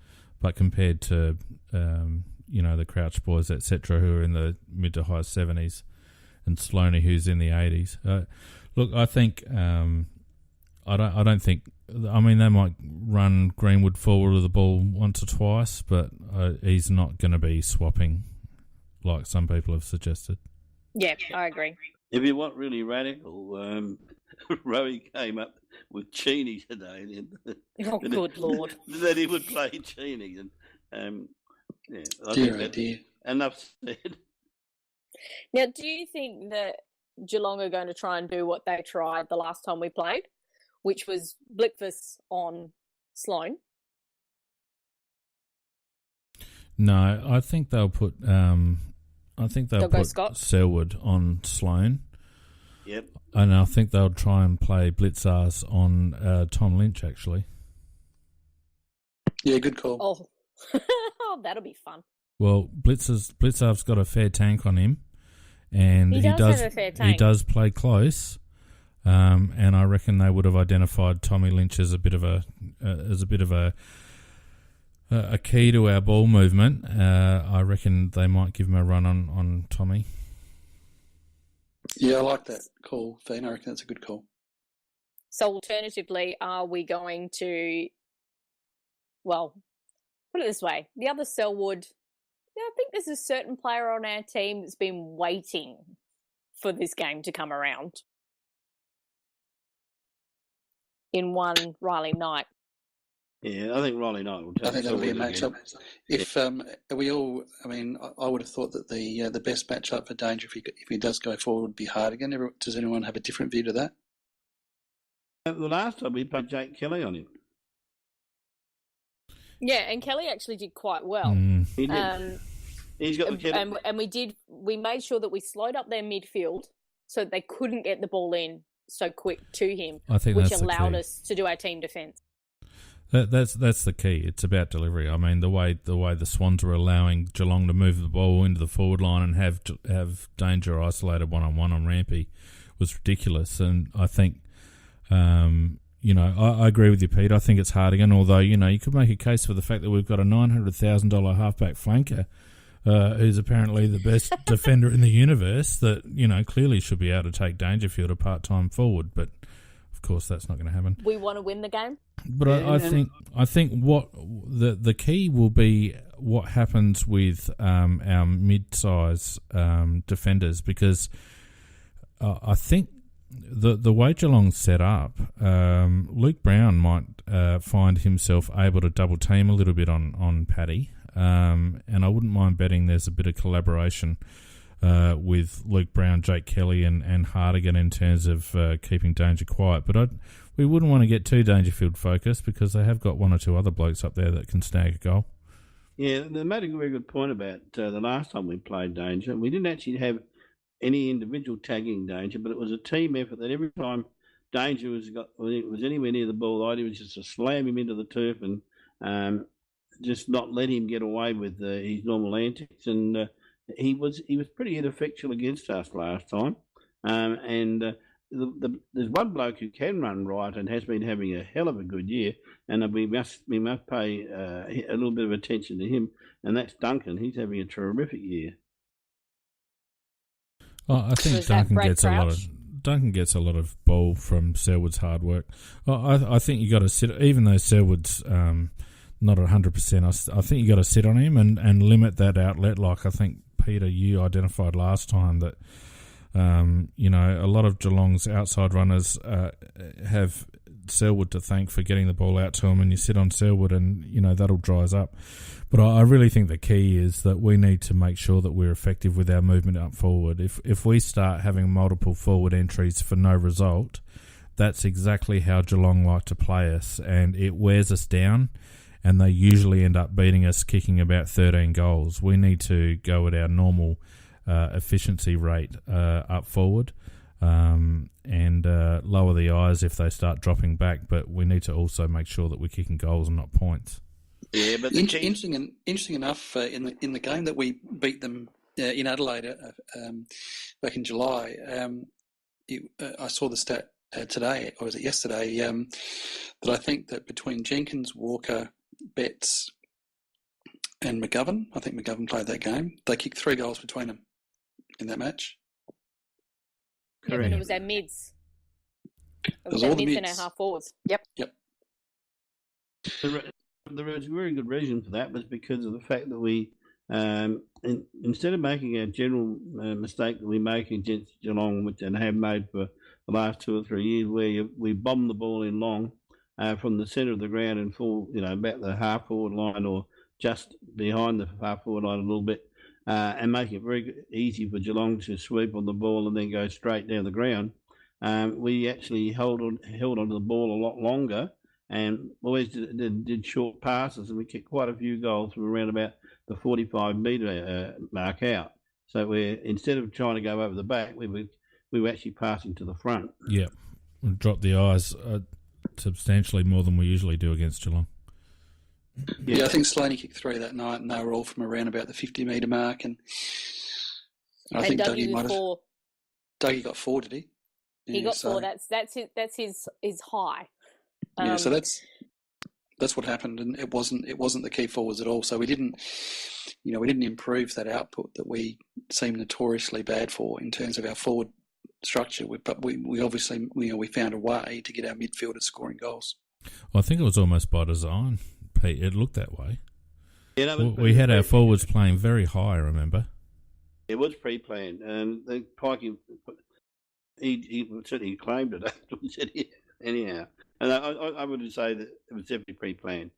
but compared to the Crouch boys, etc., who are in the mid to high 70s, and Sloaney, who's in the 80s. Look, I think I don't think. I mean, they might run Greenwood forward with the ball once or twice, but he's not going to be swapping like some people have suggested. Yeah, I agree. If you want really radical, Rowie came up with Cheney today. Oh, good Lord. That he would play Cheney. And, Dear. Enough said. Now, do you think that Geelong are going to try and do what they tried the last time we played, which was Blickfus on Sloan? No, I think they'll put. They'll put Selwood on Sloan. Yep. And I think they'll try and play Blitzars on Tom Lynch, actually. Yeah, good call. Oh, that'll be fun. Well, Blitzar's got a fair tank on him, and he does have a fair tank. He does play close, and I reckon they would have identified Tommy Lynch as a bit of a key to our ball movement. I reckon they might give him a run on Tommy. Yeah, I like that call, Finn. I reckon that's a good call. So alternatively, are we going to, well, put it this way, the other Selwood, I think there's a certain player on our team that's been waiting for this game to come around. In one Riley Knight. Yeah, I think Riley Knight will take. I think that'll be a matchup. If we all, I mean, I would have thought that the best matchup for Danger if he does go forward would be Hardigan. Does anyone have a different view to that? The last time we played Jake Kelly on him. Yeah, and Kelly actually did quite well. He did. He's got the kid. And we made sure that we slowed up their midfield so they couldn't get the ball in so quick to him, I think which that's allowed the key. us to do our team defence. That's the key. It's about delivery. I mean, the way the Swans were allowing Geelong to move the ball into the forward line and have Danger isolated one-on-one on Rampy was ridiculous. And I think, I agree with you, Pete. I think it's Hardigan, although, you could make a case for the fact that we've got a $900,000 halfback flanker who's apparently the best defender in the universe that, clearly should be able to take Dangerfield a part-time forward, but of course that's not going to happen. We want to win the game. But I think what the key will be what happens with our mid-size defenders, because I think the way Geelong's set up, Luke Brown might find himself able to double team a little bit on Paddy, and I wouldn't mind betting there's a bit of collaboration with Luke Brown, Jake Kelly, and Hardigan in terms of keeping Danger quiet. But we wouldn't want to get too Dangerfield focused because they have got one or two other blokes up there that can snag a goal. Yeah, they made a very good point about the last time we played Danger. We didn't actually have any individual tagging Danger, but it was a team effort that every time Danger was anywhere near the ball, the idea was just to slam him into the turf and just not let him get away with his normal antics. And he was pretty ineffectual against us last time. There's one bloke who can run right and has been having a hell of a good year, and we must pay a little bit of attention to him, and that's Duncan. He's having a terrific year. Oh, I think Duncan gets a lot of ball from Selwood's hard work. I think you got to sit, even though Selwood's not 100%. I think you got to sit on him and limit that outlet. Like I think Peter, you identified last time that. A lot of Geelong's outside runners have Selwood to thank for getting the ball out to them, and you sit on Selwood and, that'll dries up. But I really think the key is that we need to make sure that we're effective with our movement up forward. If we start having multiple forward entries for no result, that's exactly how Geelong like to play us, and it wears us down, and they usually end up beating us, kicking about 13 goals. We need to go at our normal efficiency rate up forward and lower the eyes if they start dropping back, but we need to also make sure that we're kicking goals and not points. Yeah, but interesting enough, in the game that we beat them in Adelaide back in July, I saw the stat today, or was it yesterday, that I think that between Jenkins, Walker, Betts and McGovern, I think McGovern played that game, they kicked 3 goals between them in that match. Yeah, but it was our mids. It was all our the mids and mids. our half forwards. Yep. There was a very good reason for that, was because of the fact that we, instead of making a general mistake that we make against Geelong, which and have made for the last 2 or 3 years, where we bomb the ball in long from the centre of the ground and full, about the half forward line or just behind the half forward line a little bit, and make it very easy for Geelong to sweep on the ball and then go straight down the ground. We actually held on to the ball a lot longer and always did short passes, and we kicked quite a few goals from around about the 45-metre mark out. So instead of trying to go over the back, we were actually passing to the front. Yeah, we dropped the eyes substantially more than we usually do against Geelong. Yeah, I think Slaney kicked 3 that night, and they were all from around about the 50-metre mark. And I think Dougie might have. 4. Dougie got 4, did he? He got 4. That's his high. Yeah, so that's what happened, and it wasn't the key forwards at all. So we didn't improve that output that we seem notoriously bad for in terms of our forward structure. But we obviously we found a way to get our midfielders scoring goals. Well, I think it was almost by design, Pete. It looked that way. Yeah, we had our forwards playing very high, remember? It was pre-planned. The Pikey, he certainly claimed it afterwards anyhow. And I would say that it was definitely pre-planned.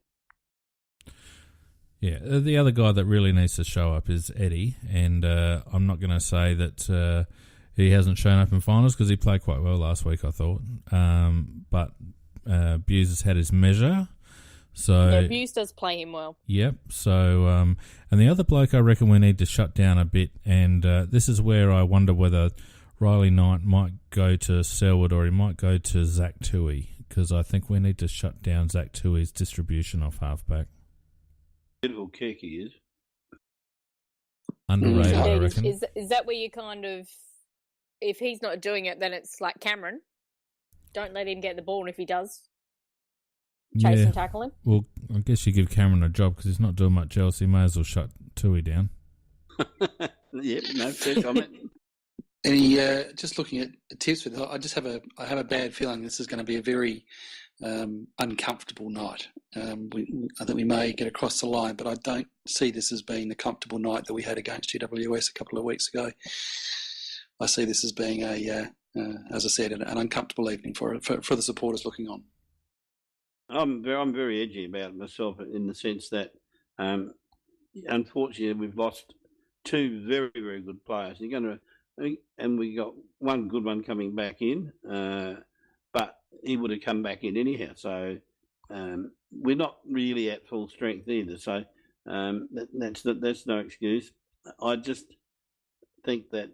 Yeah, the other guy that really needs to show up is Eddie, and I'm not going to say that he hasn't shown up in finals because he played quite well last week, I thought. But Buse has had his measure. So yeah, Buse does play him well. Yep. So, and the other bloke I reckon we need to shut down a bit, and this is where I wonder whether Riley Knight might go to Selwood or he might go to Zach Toohey, because I think we need to shut down Zach Toohey's distribution off halfback. Beautiful kick he is. Underrated, I reckon. Is that where you kind of, if he's not doing it, then it's like Cameron. Don't let him get the ball, and if he does, chase and tackle him. Well, I guess you give Cameron a job because he's not doing much else. He may as well shut Toohey down. Yep, no, fair comment. Just looking at tips with, I have a bad feeling this is going to be a very uncomfortable night. I think we may get across the line, but I don't see this as being the comfortable night that we had against GWS a couple of weeks ago. I see this as being as I said, an uncomfortable evening for the supporters looking on. I'm very edgy about it myself in the sense that, unfortunately, we've lost two very, very good players. And we got one good one coming back in, but he would have come back in anyhow. So we're not really at full strength either. So that's no excuse. I just think that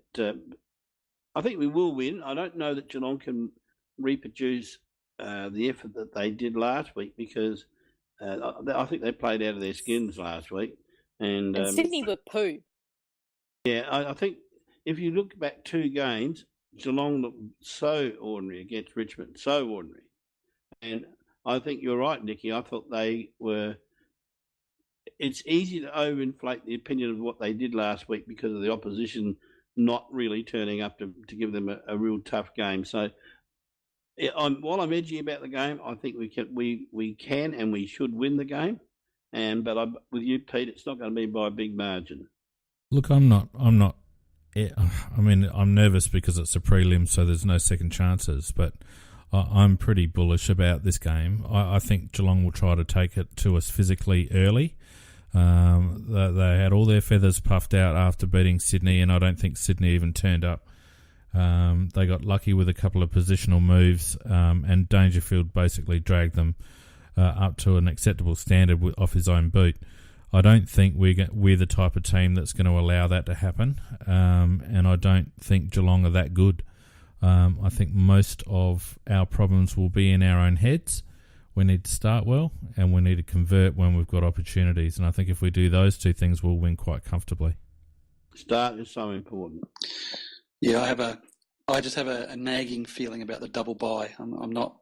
I think we will win. I don't know that Geelong can reproduce the effort that they did last week because I think they played out of their skins last week. And Sydney were poo. Yeah, I think if you look back two games, Geelong looked so ordinary against Richmond, so ordinary. And I think you're right, Nicky. I thought they were... It's easy to overinflate the opinion of what they did last week because of the opposition not really turning up to give them a real tough game. So while I'm edgy about the game, I think we can and we should win the game. But with you, Pete, it's not going to be by a big margin. Look, I'm not. I mean, I'm nervous because it's a prelim, so there's no second chances. But I'm pretty bullish about this game. I think Geelong will try to take it to us physically early. They had all their feathers puffed out after beating Sydney, and I don't think Sydney even turned up. They got lucky with a couple of positional moves, and Dangerfield basically dragged them up to an acceptable standard off his own boot. I don't think we're the type of team that's going to allow that to happen, and I don't think Geelong are that good. I think most of our problems will be in our own heads. We need to start well, and we need to convert when we've got opportunities. And I think if we do those two things, we'll win quite comfortably. Start is so important. Yeah, I just have a nagging feeling about the double bye. I'm not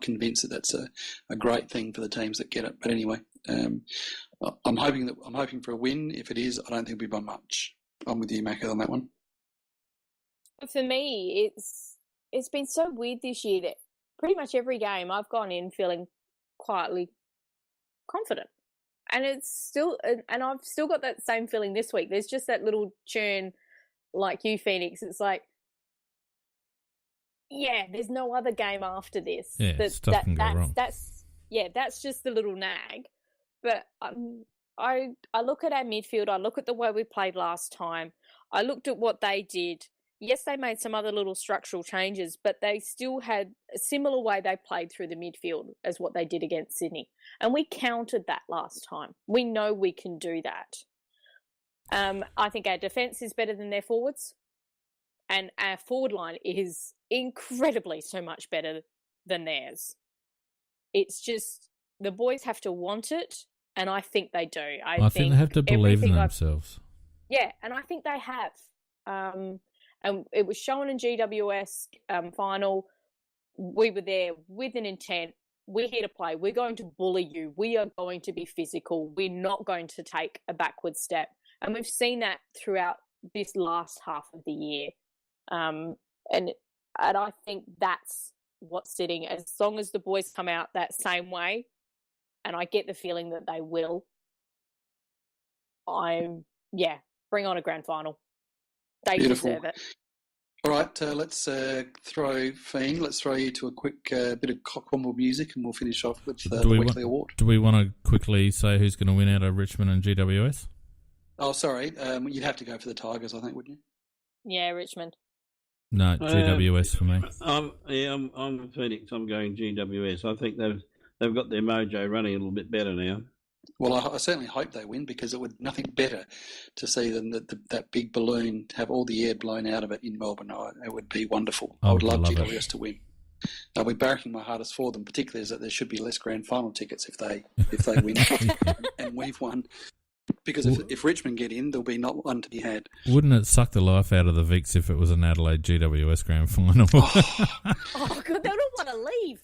convinced that that's a great thing for the teams that get it. But anyway, I'm hoping for a win. If it is, I don't think it'll be by much. I'm with you, Macca, on that one. For me, it's been so weird this year that pretty much every game I've gone in feeling quietly confident, and I've still got that same feeling this week. There's just that little churn, like you, Phoenix. It's like, yeah, there's no other game after this. Yeah, stuff can go wrong. That's just the little nag. But I look at our midfield. I look at the way we played last time. I looked at what they did. Yes, they made some other little structural changes, but they still had a similar way they played through the midfield as what they did against Sydney. And we countered that last time. We know we can do that. I think our defence is better than their forwards. And our forward line is incredibly so much better than theirs. It's just the boys have to want it, and I think they do. I think they have to believe in themselves. Yeah, and I think they have. And it was shown in GWS final. We were there with an intent. We're here to play. We're going to bully you. We are going to be physical. We're not going to take a backward step. And we've seen that throughout this last half of the year. And I think that's what's sitting. As long as the boys come out that same way, and I get the feeling that they will, bring on a grand final. They Beautiful. deserve it. All right, let's throw Fiend. Let's throw you to a quick bit of Cockwomble music, and we'll finish off with the weekly award. Do we want to quickly say who's going to win out of Richmond and GWS? Oh, sorry. You'd have to go for the Tigers, I think, wouldn't you? Yeah, Richmond. No, GWS for me. I'm Phoenix. I'm going GWS. I think they've got their mojo running a little bit better now. Well, I certainly hope they win, because it would nothing better to see them that big balloon have all the air blown out of it in Melbourne. It would be wonderful. I would love GWS to win. I'll be barracking my hardest for them, particularly as that there should be less grand final tickets if they win and we've won. Because if Richmond get in, there'll be not one to be had. Wouldn't it suck the life out of the Vicks if it was an Adelaide GWS grand final? Oh, God, they don't want to leave.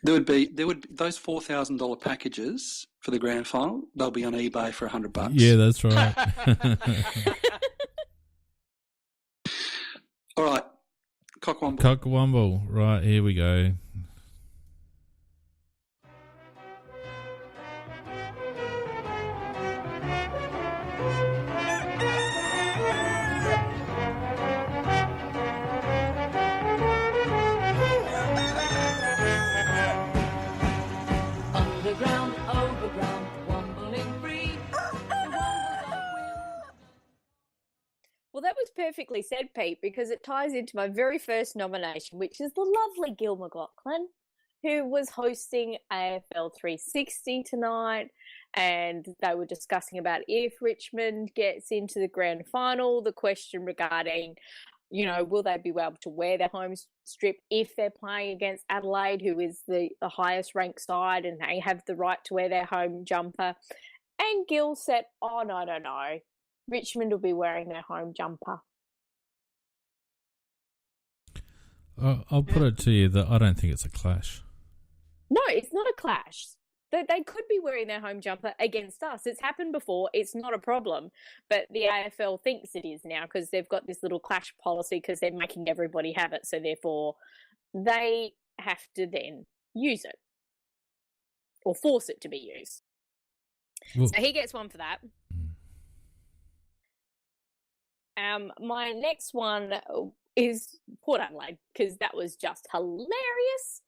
There would be those $4,000 packages for the grand final. They'll be on eBay for $100. Yeah, that's right. All right, Cockwomble. Cockwomble. Right, here we go. was perfectly said, Pete, because it ties into my very first nomination, which is the lovely Gil McLaughlin, who was hosting AFL 360 tonight, and they were discussing about if Richmond gets into the grand final, the question regarding, will they be able to wear their home strip if they're playing against Adelaide, who is the highest ranked side, and they have the right to wear their home jumper. And Gil said, oh, no. Richmond will be wearing their home jumper. I'll put it to you that I don't think it's a clash. No, it's not a clash. They could be wearing their home jumper against us. It's happened before. It's not a problem. But the AFL thinks it is now because they've got this little clash policy because they're making everybody have it. So therefore, they have to then use it or force it to be used. Well, so he gets one for that. My next one is Port Adelaide because that was just hilarious.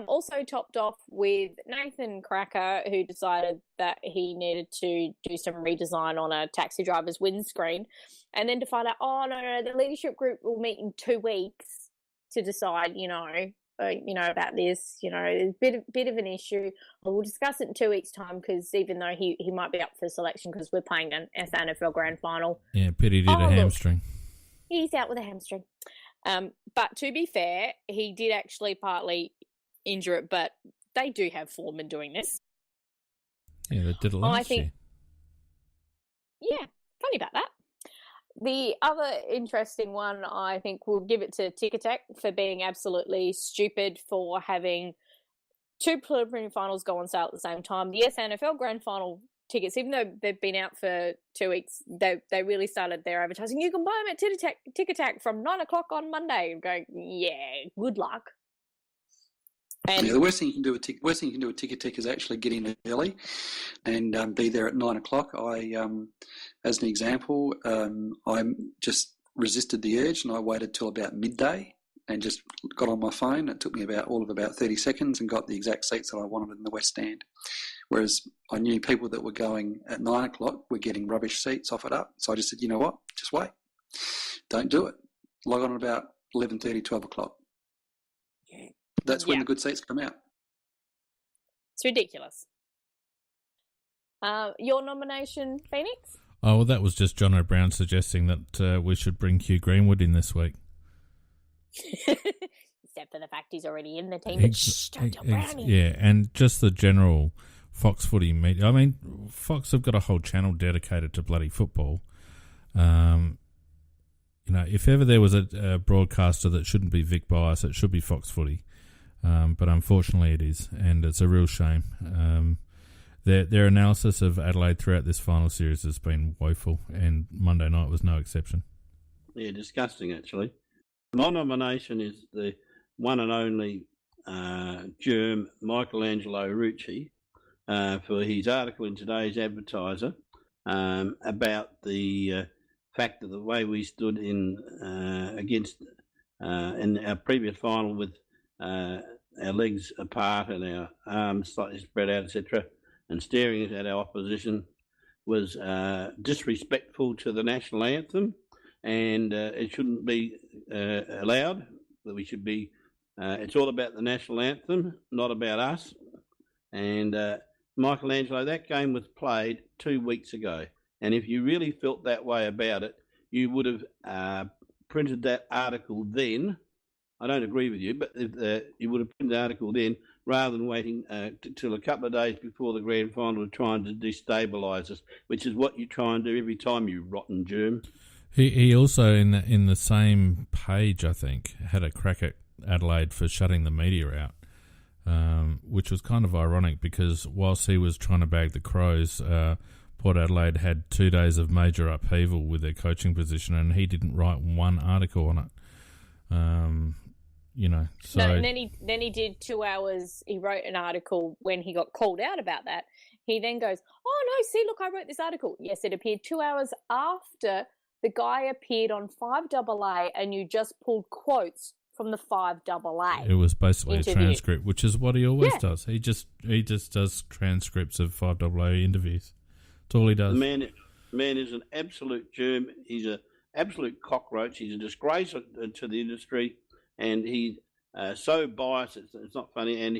Also topped off with Nathan Cracker, who decided that he needed to do some redesign on a taxi driver's windscreen, and then to find out, oh, no, the leadership group will meet in 2 weeks to decide, about this, a bit of an issue. We'll discuss it in 2 weeks' time because even though he might be up for selection because we're playing an SANFL grand final. Yeah, pity did a hamstring. Look, he's out with a hamstring. But to be fair, he did actually partly injure it, but they do have foremen doing this. Yeah, they did it last year. Yeah, funny about that. The other interesting one, I think we'll give it to Ticketek for being absolutely stupid for having 2 preliminary finals go on sale at the same time. The SANFL grand final tickets, even though they've been out for 2 weeks, they really started their advertising. You can buy them at Ticketek from 9 o'clock on Monday. I'm going, yeah, good luck. And the worst thing you can do with Ticketek is actually get in early and be there at 9 o'clock. As an example, I just resisted the urge and I waited till about midday and just got on my phone. It took me about 30 seconds and got the exact seats that I wanted in the West Stand. Whereas I knew people that were going at 9 o'clock were getting rubbish seats, offered up. So I just said, you know what, just wait. Don't do it. Log on at about 11:30, 12 o'clock. That's when the good seats come out. It's ridiculous. Your nomination, Phoenix? Oh, well, that was just John O'Brien suggesting that we should bring Hugh Greenwood in this week. Except for the fact he's already in the team. But shh, don't tell Brownie. Yeah, and just the general Fox footy media. I mean, Fox have got a whole channel dedicated to bloody football. If ever there was a broadcaster that shouldn't be Vic Bias, it should be Fox Footy. But unfortunately it is, and it's a real shame. Their analysis of Adelaide throughout this final series has been woeful, and Monday night was no exception. Yeah, disgusting, actually. My nomination is the one and only germ Michelangelo Rucci for his article in today's Advertiser about the fact that the way we stood in against in our previous final with our legs apart and our arms slightly spread out, etc., and staring at our opposition was disrespectful to the national anthem, and it shouldn't be allowed. That we should be. It's all about the national anthem, not about us. And Michelangelo, that game was played 2 weeks ago, and if you really felt that way about it, you would have printed that article then. I don't agree with you, but you would have printed the article then rather than waiting till a couple of days before the grand final trying to destabilise us, which is what you try and do every time, you rotten germ. He also, in the same page, I think, had a crack at Adelaide for shutting the media out, which was kind of ironic because whilst he was trying to bag the Crows, Port Adelaide had 2 days of major upheaval with their coaching position, and he didn't write one article on it. So no, and then he did 2 hours. He wrote an article when he got called out about that. He then goes, "Oh no, see, look, I wrote this article." Yes, it appeared 2 hours after the guy appeared on 5AA, and you just pulled quotes from the 5AA. It was basically a transcript, which is what he always does. He just does transcripts of 5AA interviews. That's all he does. The man is an absolute germ. He's absolute cockroach. He's a disgrace to the industry, and he's so biased. It's not funny, and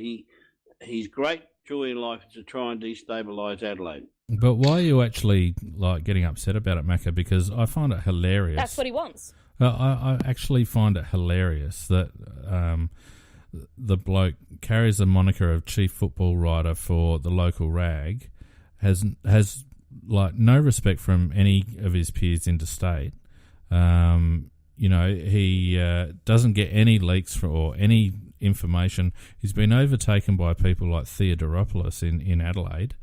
his great joy in life is to try and destabilise Adelaide. But why are you actually getting upset about it, Macca? Because I find it hilarious. That's what he wants. I actually find it hilarious that the bloke carries the moniker of chief football writer for the local rag, has no respect from any of his peers interstate. He doesn't get any leaks or any information. He's been overtaken by people like Theodoropoulos in Adelaide,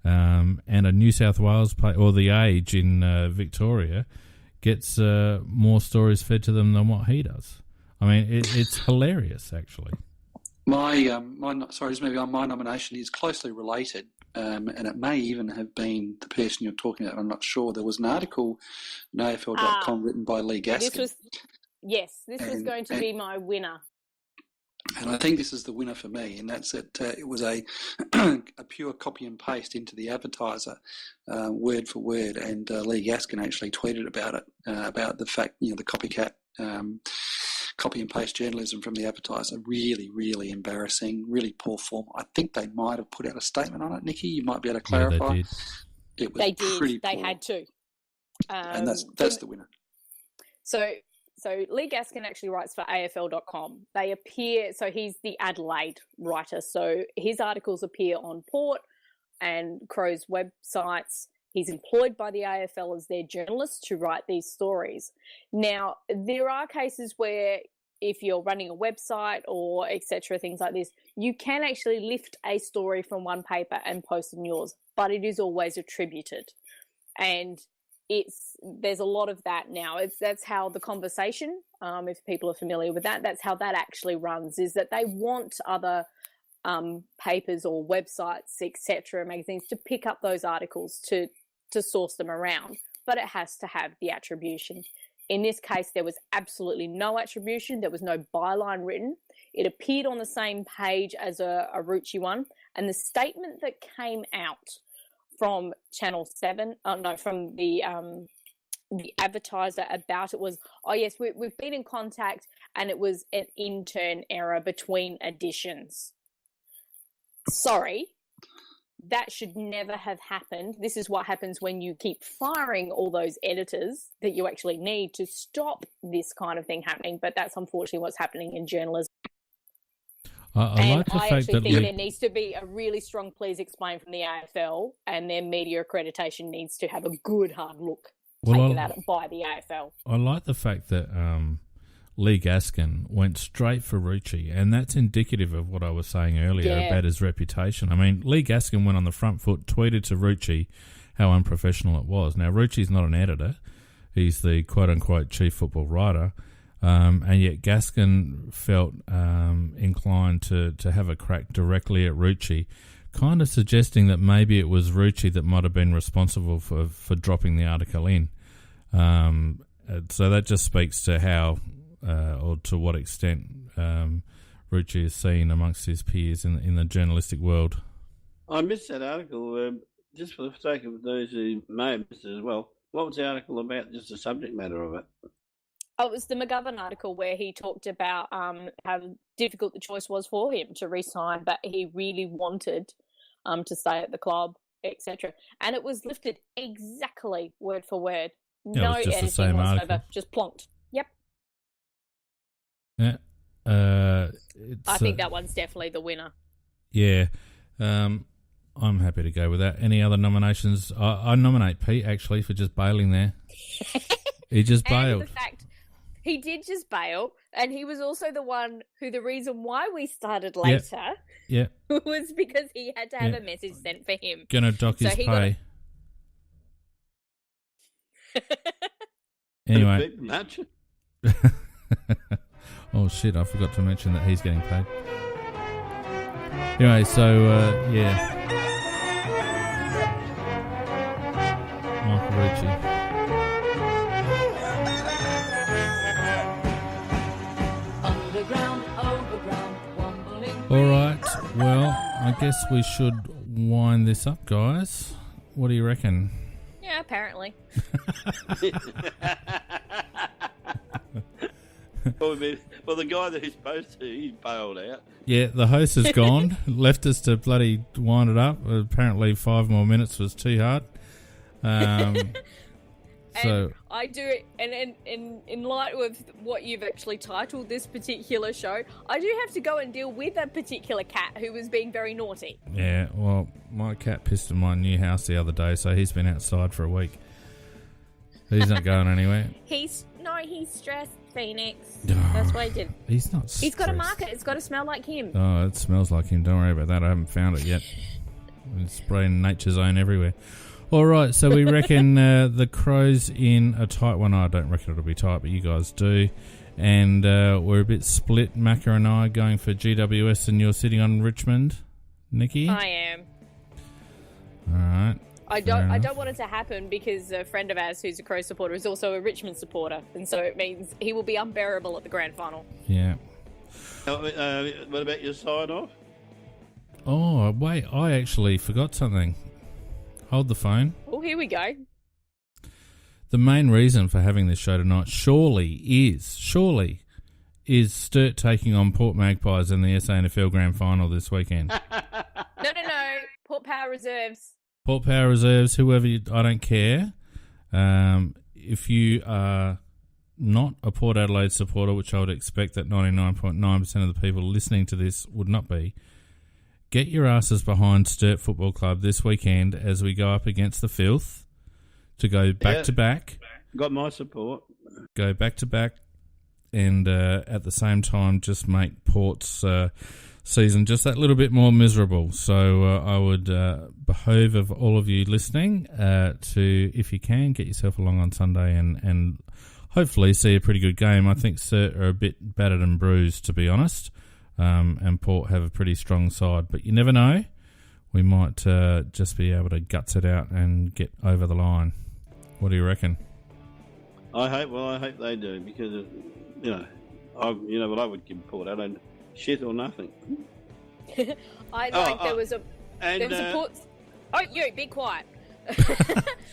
and a New South Wales or The Age in Victoria gets more stories fed to them than what he does. I mean, it's hilarious, actually. My nomination is closely related, and it may even have been the person you're talking about. I'm not sure. There was an article on AFL.com written by Lee Gaskin. This was going to be my winner. And I think this is the winner for me, and that's that it was a pure copy and paste into the Advertiser, word for word, and Lee Gaskin actually tweeted about it, about the fact, the copycat copy and paste journalism from the Advertiser. Really, really embarrassing, really poor form. I think they might have put out a statement on it, Nikki. You might be able to clarify. Yeah, they did. It was pretty poor. They had to. And that's the winner. So Lee Gaskin actually writes for AFL.com. They appear, so he's the Adelaide writer. So his articles appear on Port and Crow's websites. He's employed by the AFL as their journalist to write these stories. Now, there are cases where if you're running a website or etc., things like this, you can actually lift a story from one paper and post in yours, but it is always attributed. And there's a lot of that now. That's how the conversation, if people are familiar with that, that's how that actually runs, is that they want other papers or websites, etc., magazines, to pick up those articles to source them around, but it has to have the attribution. In this case, there was absolutely no attribution. There was no byline written. It appeared on the same page as a Rucci one, and the statement that came out from Channel 7, from the Advertiser about it was, oh yes, we've been in contact, and it was an intern error between editions. Sorry, that should never have happened. This is what happens when you keep firing all those editors that you actually need to stop this kind of thing happening. But that's unfortunately what's happening in journalism. I actually think there needs to be a really strong please explain from the AFL, and their media accreditation needs to have a good hard look taken at it by the AFL. I like the fact that Lee Gaskin went straight for Rucci, and that's indicative of what I was saying earlier about his reputation. I mean, Lee Gaskin went on the front foot, tweeted to Rucci how unprofessional it was. Now, Rucci's not an editor. He's the quote-unquote chief football writer. And yet Gaskin felt inclined to have a crack directly at Rucci, kind of suggesting that maybe it was Rucci that might have been responsible for dropping the article in. So that just speaks to how or to what extent Rucci is seen amongst his peers in the journalistic world. I missed that article, just for the sake of those who may have missed it as well. What was the article about, just the subject matter of it? Oh, it was the McGovern article where he talked about how difficult the choice was for him to re-sign, but he really wanted to stay at the club, etc. And it was lifted exactly word for word. No editing whatsoever, just plonked. Yep. Yeah. I think that one's definitely the winner. Yeah. I'm happy to go with that. Any other nominations? I nominate Pete, actually, for just bailing there. He just bailed. And the fact he did just bail, and he was also the reason why we started later was because he had to have a message sent for him. Gonna dock his pay. Anyway. Oh, shit, I forgot to mention that he's getting paid. Anyway, so, Michael Rucci. All right, well, I guess we should wind this up, guys. What do you reckon? Yeah, apparently. Well, the guy that he's supposed to, he's bailed out. Yeah, the host is gone. Left us to bloody wind it up. Apparently 5 more minutes was too hard. So I do, and in light of what you've actually titled this particular show, I do have to go and deal with a particular cat who was being very naughty. yeah, well, my cat pissed in my new house the other day, so he's been outside for a week. He's not going anywhere. He's stressed, Phoenix. That's what he did. He's not stressed. He's got to mark it. It's got to smell like him. Oh, it smells like him. Don't worry about that. I haven't found it yet. It's spraying Nature's Own everywhere. All right, so we reckon the Crows in a tight one. I don't reckon it'll be tight, but you guys do. And we're a bit split, Macca and I, going for GWS, and you're sitting on Richmond, Nikki? I am. All right. I don't want it to happen because a friend of ours who's a Crow supporter is also a Richmond supporter, and so it means he will be unbearable at the grand final. Yeah. What about your side off? Oh, wait, I actually forgot something. Hold the phone. Oh, here we go. The main reason for having this show tonight surely is Sturt taking on Port Magpies in the SANFL Grand Final this weekend. No. Port Power Reserves. Port Power Reserves, whoever I don't care. If you are not a Port Adelaide supporter, which I would expect that 99.9% of the people listening to this would not be, get your asses behind Sturt Football Club this weekend as we go up against the Filth to go back to back. Got my support. Go back to back and at the same time just make Port's season just that little bit more miserable. So I would behove of all of you listening to, if you can, get yourself along on Sunday and hopefully see a pretty good game. I think Sturt are a bit battered and bruised, to be honest. And Port have a pretty strong side, but you never know. We might just be able to guts it out and get over the line. What do you reckon? I hope they do, because I would give Port Adelaide shit or nothing. There was a Port. Oh, you be quiet.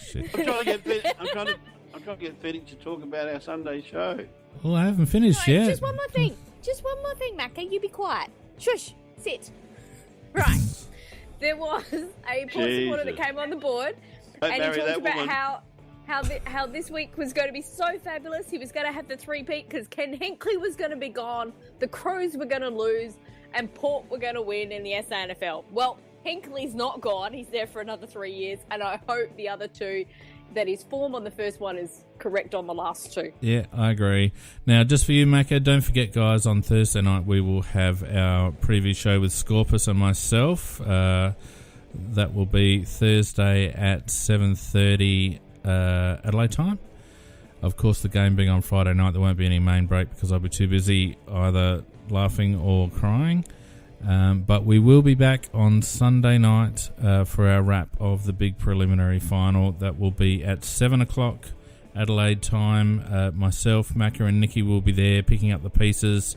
Shit. I'm trying to get Fetty to talk about our Sunday show. Well, I haven't finished yet. Just one more thing. Macca. You be quiet. Shush. Sit. Right. There was a Port supporter that came on the board, and he talked about how this week was going to be so fabulous. He was going to have the three-peat because Ken Hinkley was going to be gone, the Crows were going to lose, and Port were going to win in the SANFL. Well, Hinkley's not gone. He's there for another 3 years, and I hope the other two, that his form on the first one is correct on the last two. Yeah, I agree. Now, just for you, Macca, don't forget, guys, on Thursday night we will have our preview show with Scorpus and myself. That will be Thursday at 7:30 Adelaide time. Of course, the game being on Friday night, there won't be any main break because I'll be too busy either laughing or crying. But we will be back on Sunday night for our wrap of the big preliminary final. That will be at 7 o'clock Adelaide time. Myself, Macca and Nikki will be there picking up the pieces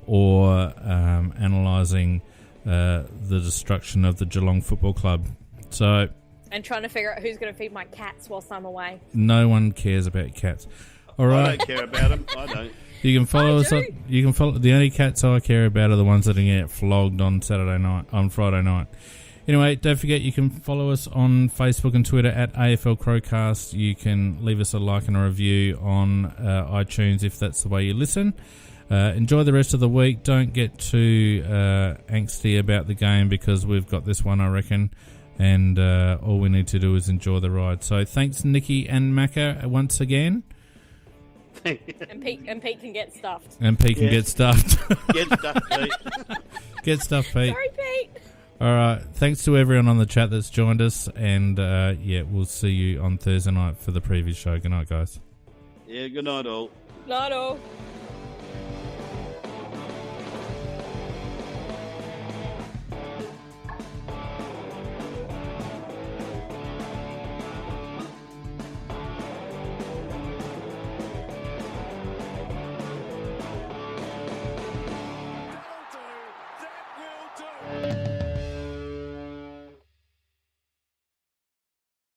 or analysing the destruction of the Geelong Football Club. So, and trying to figure out who's going to feed my cats whilst I'm away. No one cares about cats. All right. I don't care about them. I don't. You can follow us. You can follow. The only cats I care about are the ones that get flogged on Friday night. Anyway, don't forget you can follow us on Facebook and Twitter at AFL Crowcast. You can leave us a like and a review on iTunes if that's the way you listen. Enjoy the rest of the week. Don't get too angsty about the game because we've got this one, I reckon. And all we need to do is enjoy the ride. So thanks, Nikki and Macca, once again. And Pete can get stuffed. And Pete can get stuffed. Get stuffed, Pete. Get stuffed, Pete. Sorry, Pete. All right. Thanks to everyone on the chat that's joined us. And, we'll see you on Thursday night for the preview show. Good night, guys. Yeah, good night, all. Night, all. That will do.